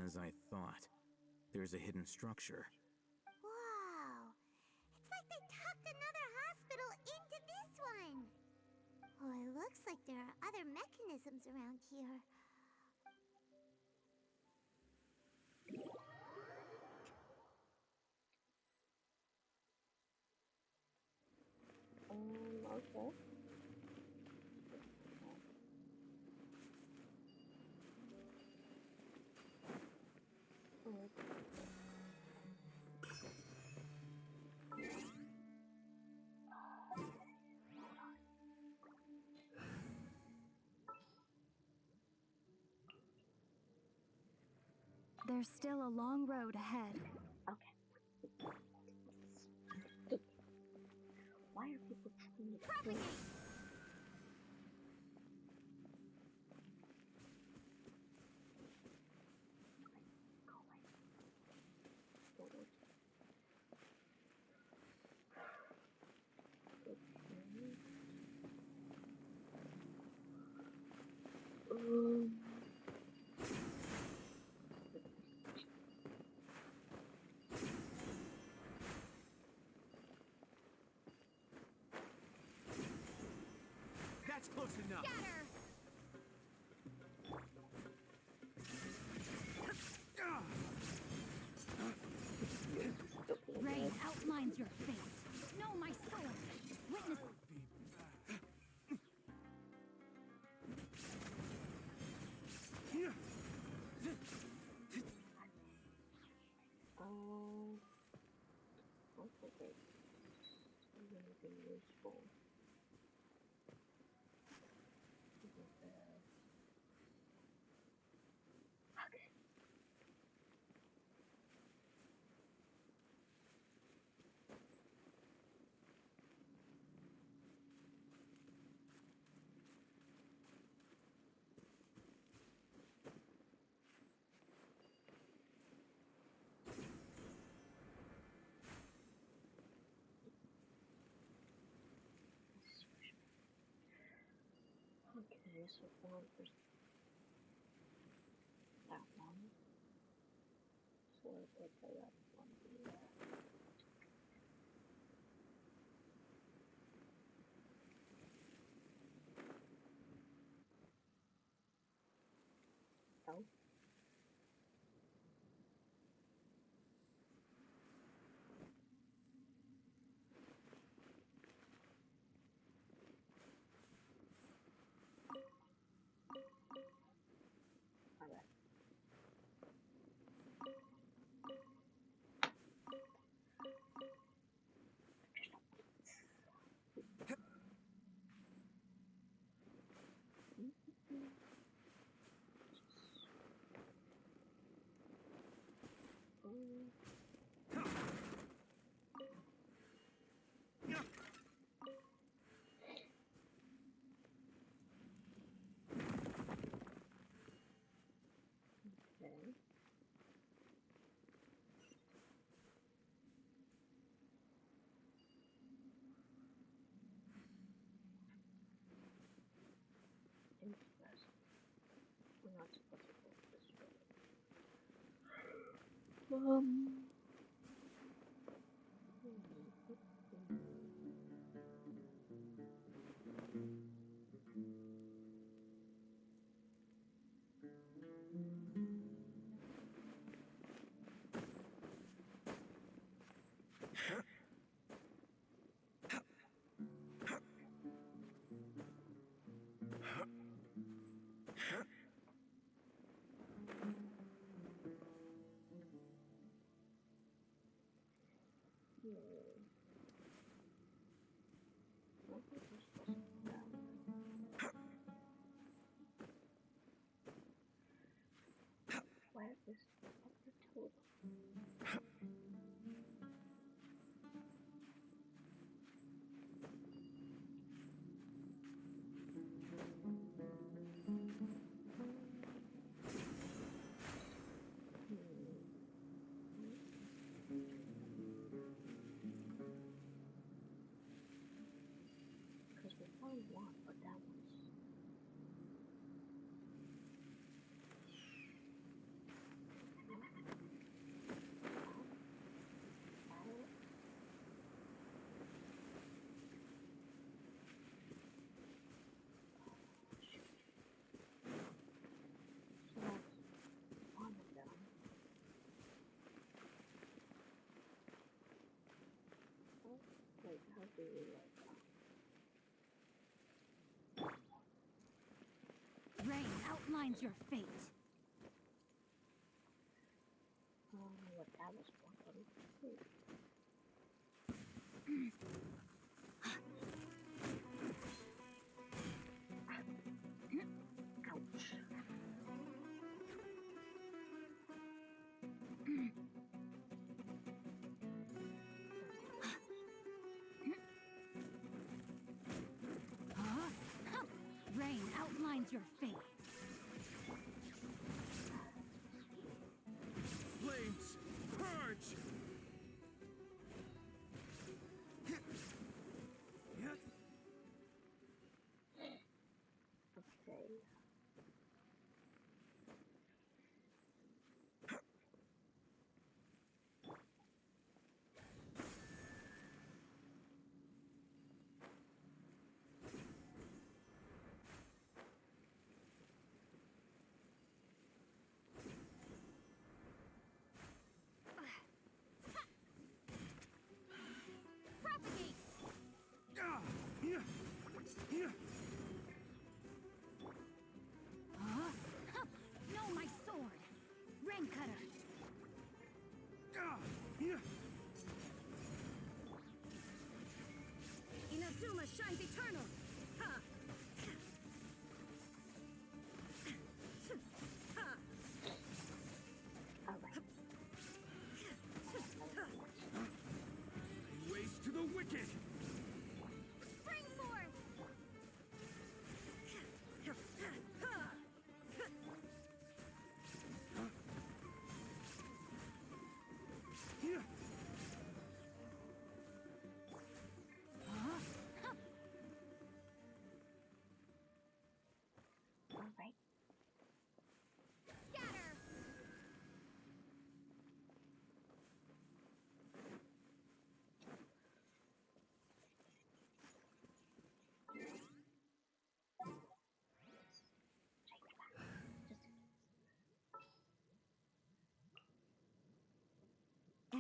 As I thought, there's a hidden structure. Wow. It's like they tucked another hospital into this one. Oh, it looks like there are other mechanisms around here. Okay. There's still a long road ahead. Okay. Why are people trying to propagate? That's close enough. Scatter! Rain outlines your fate. Know my sword. Witness. Okay. Anything useful? Okay. Okay, so one is that one. So what could that one be? Oh. Alright. Okay. Interesting. We're not supposed to go this way. Where is the total? Because we found one, but that one's so that's one of them. Oh, wait, how do we like that? Rain outlines your fate. What that was one of them. Ouch. Rain outlines your fate. Flames, purge! Okay.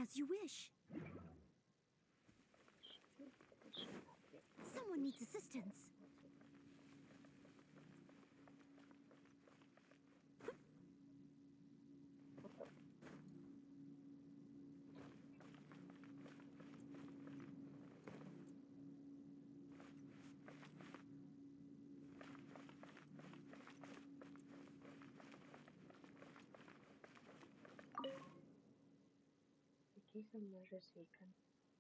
As you wish. Someone needs assistance. In case of emergency,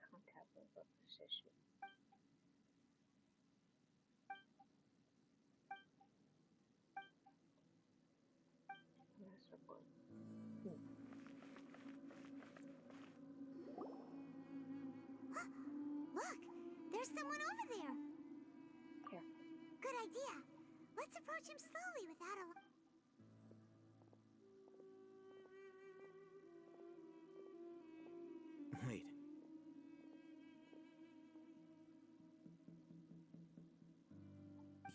contact local physician. Master boy. Look! There's someone over there! Careful. Good idea. Let's approach him slowly without a... Wait.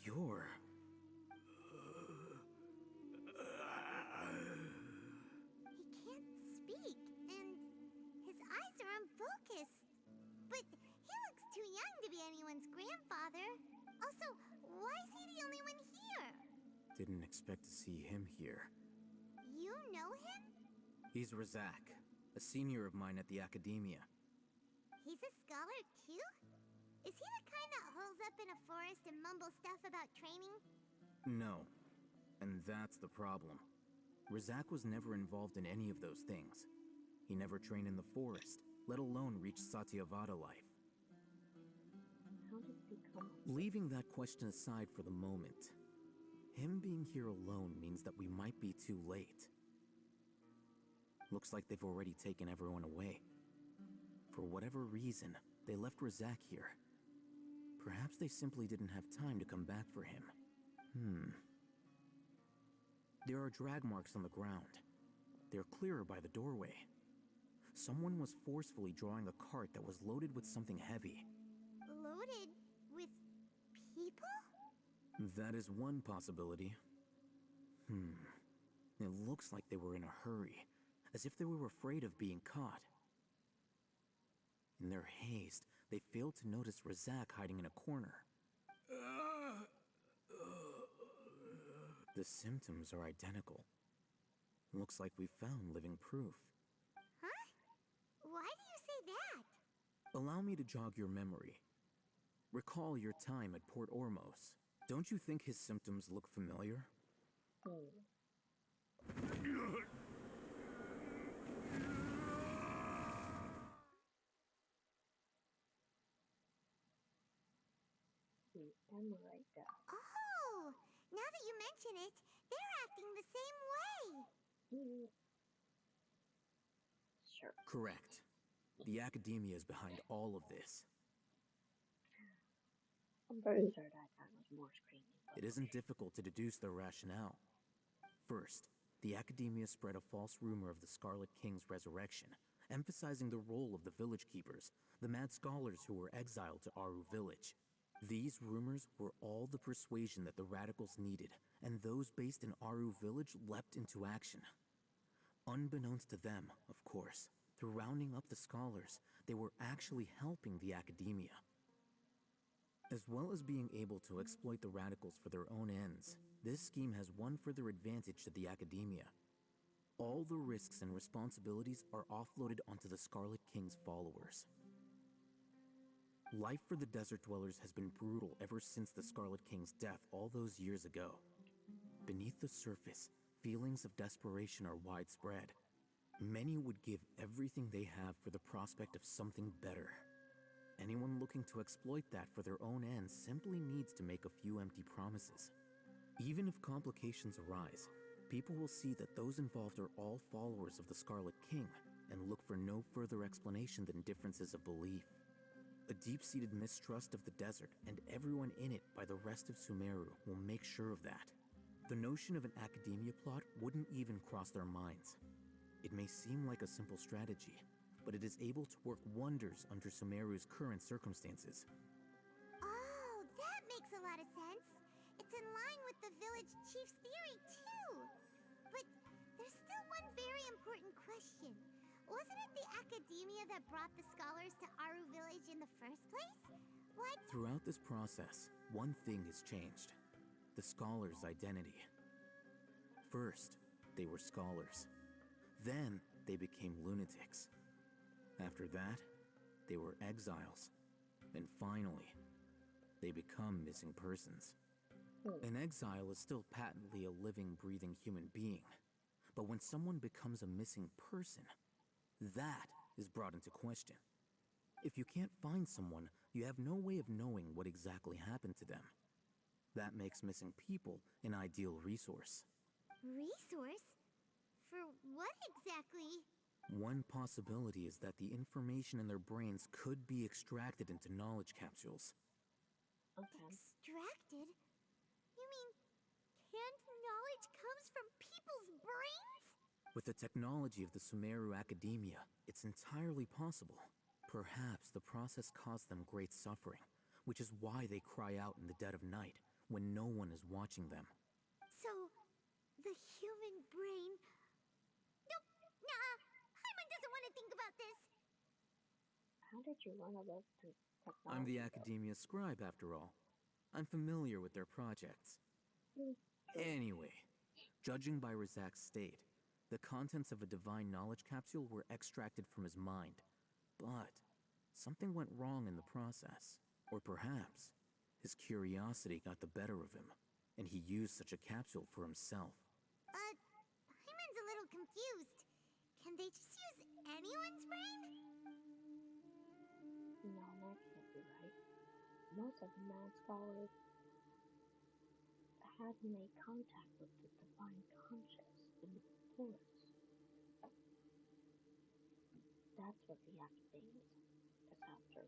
You're... He can't speak, and his eyes are unfocused. But he looks too young to be anyone's grandfather. Also, why is he the only one here? Didn't expect to see him here. You know him? He's Razak, a senior of mine at the Academia. He's a scholar too? Is he the kind that holes up in a forest and mumbles stuff about training? No. And that's the problem. Razak was never involved in any of those things. He never trained in the forest, let alone reach Satyavada life. How did he come? Leaving that question aside for the moment, him being here alone means that we might be too late. Looks like they've already taken everyone away. For whatever reason, they left Razak here. Perhaps they simply didn't have time to come back for him. There are drag marks on the ground. They're clearer by the doorway. Someone was forcefully drawing a cart that was loaded with something heavy. Loaded with people? That is one possibility. It looks like they were in a hurry, as if they were afraid of being caught. In their haste, they failed to notice Razak hiding in a corner. The symptoms are identical. Looks like we found living proof. Huh? Why do you say that? Allow me to jog your memory. Recall your time at Port Ormos. Don't you think his symptoms look familiar? Right there. Oh! Now that you mention it, they're acting the same way! Sure. Correct. The Academia is behind all of this. I'm pretty sure that guy was more screaming. It isn't difficult to deduce their rationale. First, the Academia spread a false rumor of the Scarlet King's resurrection, emphasizing the role of the village keepers, the mad scholars who were exiled to Aru village. These rumors were all the persuasion that the radicals needed, and those based in Aru village leapt into action. Unbeknownst to them, of course, through rounding up the scholars, they were actually helping the Academia. As well as being able to exploit the radicals for their own ends, this scheme has one further advantage to the Academia. All the risks and responsibilities are offloaded onto the Scarlet King's followers. Life for the Desert Dwellers has been brutal ever since the Scarlet King's death all those years ago. Beneath the surface, feelings of desperation are widespread. Many would give everything they have for the prospect of something better. Anyone looking to exploit that for their own ends simply needs to make a few empty promises. Even if complications arise, people will see that those involved are all followers of the Scarlet King and look for no further explanation than differences of belief. A deep-seated mistrust of the desert and everyone in it by the rest of Sumeru will make sure of that. The notion of an Academia plot wouldn't even cross their minds. It may seem like a simple strategy, but it is able to work wonders under Sumeru's current circumstances. Oh, that makes a lot of sense. It's in line with the village chief's theory, too. But there's still one very important question. Wasn't it the academia that brought the scholars to Aru Village in the first place? What? Throughout this process, one thing has changed. The scholars' identity. First, they were scholars. Then, they became lunatics. After that, they were exiles. And finally, they become missing persons. An exile is still patently a living, breathing human being. But when someone becomes a missing person, that is brought into question. If you can't find someone, you have no way of knowing what exactly happened to them. That makes missing people an ideal resource. Resource? For what exactly? One possibility is that the information in their brains could be extracted into knowledge capsules. Extracted? You mean canned knowledge comes from people's brains? With the technology of the Sumeru Academia, it's entirely possible. Perhaps the process caused them great suffering, which is why they cry out in the dead of night, when no one is watching them. So, the human brain... Nope, nah, Paimon doesn't want to think about this. How did you run about the technology? I'm the Academia scribe, after all. I'm familiar with their projects. Anyway, judging by Razak's state, the contents of a divine knowledge capsule were extracted from his mind. But something went wrong in the process. Or perhaps his curiosity got the better of him, and he used such a capsule for himself. Paimon's a little confused. Can they just use anyone's brain? No, that can't be right. Most of the mad scholars had made contact with the divine conscious in the forest. That's what the academia is after.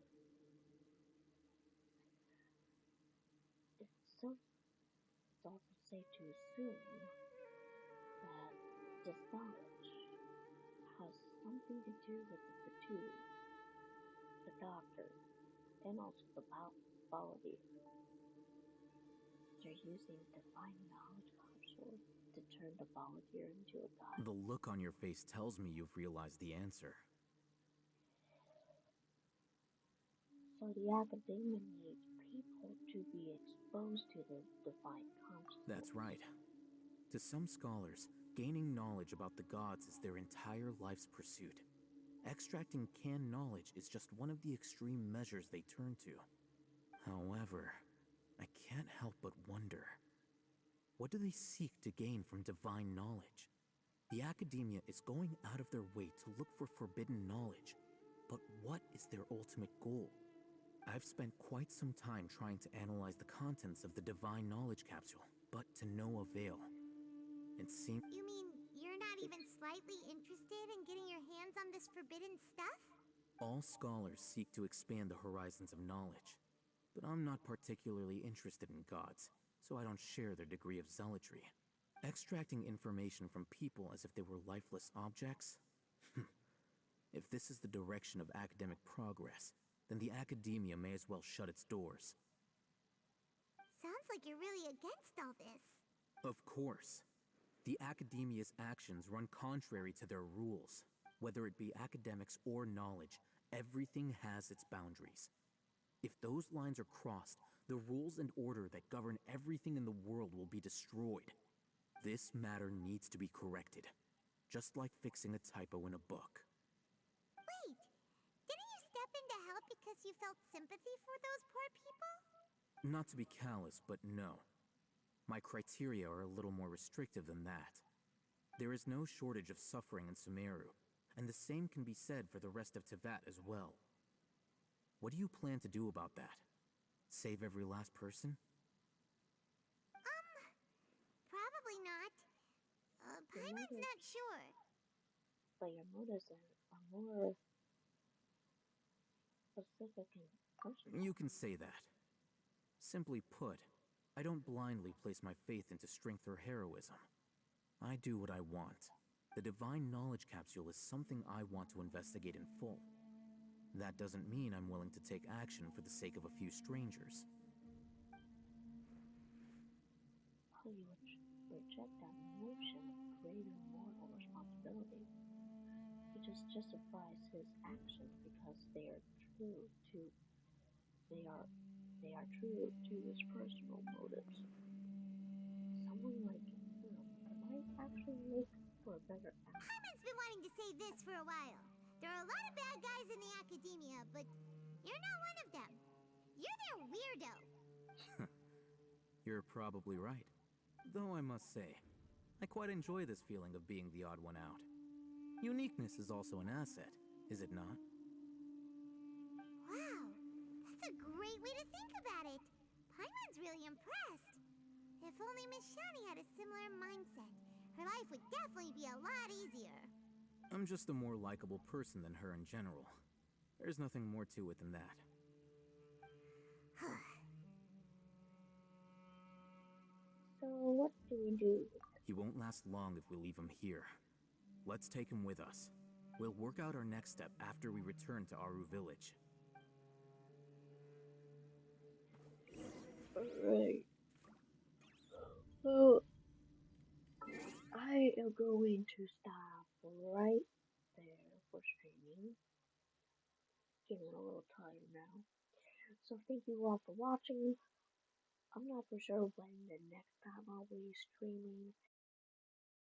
It's also safe to assume that this knowledge has something to do with the Fatui, the doctor, and also the Volunteer. They're using divine knowledge capsule to turn the Volunteer into a god. The look on your face tells me you've realized the answer. So the academia needs people to be exposed to the divine consciousness. That's right. To some scholars, gaining knowledge about the gods is their entire life's pursuit. Extracting canned knowledge is just one of the extreme measures they turn to. However, I can't help but wonder, what do they seek to gain from divine knowledge? The academia is going out of their way to look for forbidden knowledge, but what is their ultimate goal? I've spent quite some time trying to analyze the contents of the divine knowledge capsule, but to no avail. It seems... You mean you're not even slightly interested in getting your hands on this forbidden stuff? All scholars seek to expand the horizons of knowledge, but I'm not particularly interested in gods, so I don't share their degree of zealotry. Extracting information from people as if they were lifeless objects? If this is the direction of academic progress, then the academia may as well shut its doors. Sounds like you're really against all this. Of course. The academia's actions run contrary to their rules. Whether it be academics or knowledge, everything has its boundaries. If those lines are crossed, the rules and order that govern everything in the world will be destroyed. This matter needs to be corrected, just like fixing a typo in a book. Wait, didn't you step in to help because you felt sympathy for those poor people? Not to be callous, but no. My criteria are a little more restrictive than that. There is no shortage of suffering in Sumeru, and the same can be said for the rest of Teyvat as well. What do you plan to do about that? Save every last person? Probably not. Paimon's not sure. But your motives are more specific and personal. You can say that. Simply put, I don't blindly place my faith into strength or heroism. I do what I want. The divine knowledge capsule is something I want to investigate in full. That doesn't mean I'm willing to take action for the sake of a few strangers. How you reject that notion of greater moral responsibility. it just justifies his actions because they are true to they are they are true to his personal motives. Someone like him might actually make for a better outcome. Paimon's been wanting to say this for a while. There are a lot of bad guys in the academia, but you're not one of them. You're their weirdo. You're probably right. Though I must say, I quite enjoy this feeling of being the odd one out. Uniqueness is also an asset, is it not? Wow, that's a great way to think about it. Paimon's really impressed. If only Miss Shani had a similar mindset, her life would definitely be a lot easier. I'm just a more likable person than her in general. There's nothing more to it than that. So what do we do? He won't last long if we leave him here. Let's take him with us. We'll work out our next step after we return to Aru Village. Alright. Well, I am going to stop right there for streaming. Getting a little tired now. So thank you all for watching. I'm not for sure when the next time I'll be streaming.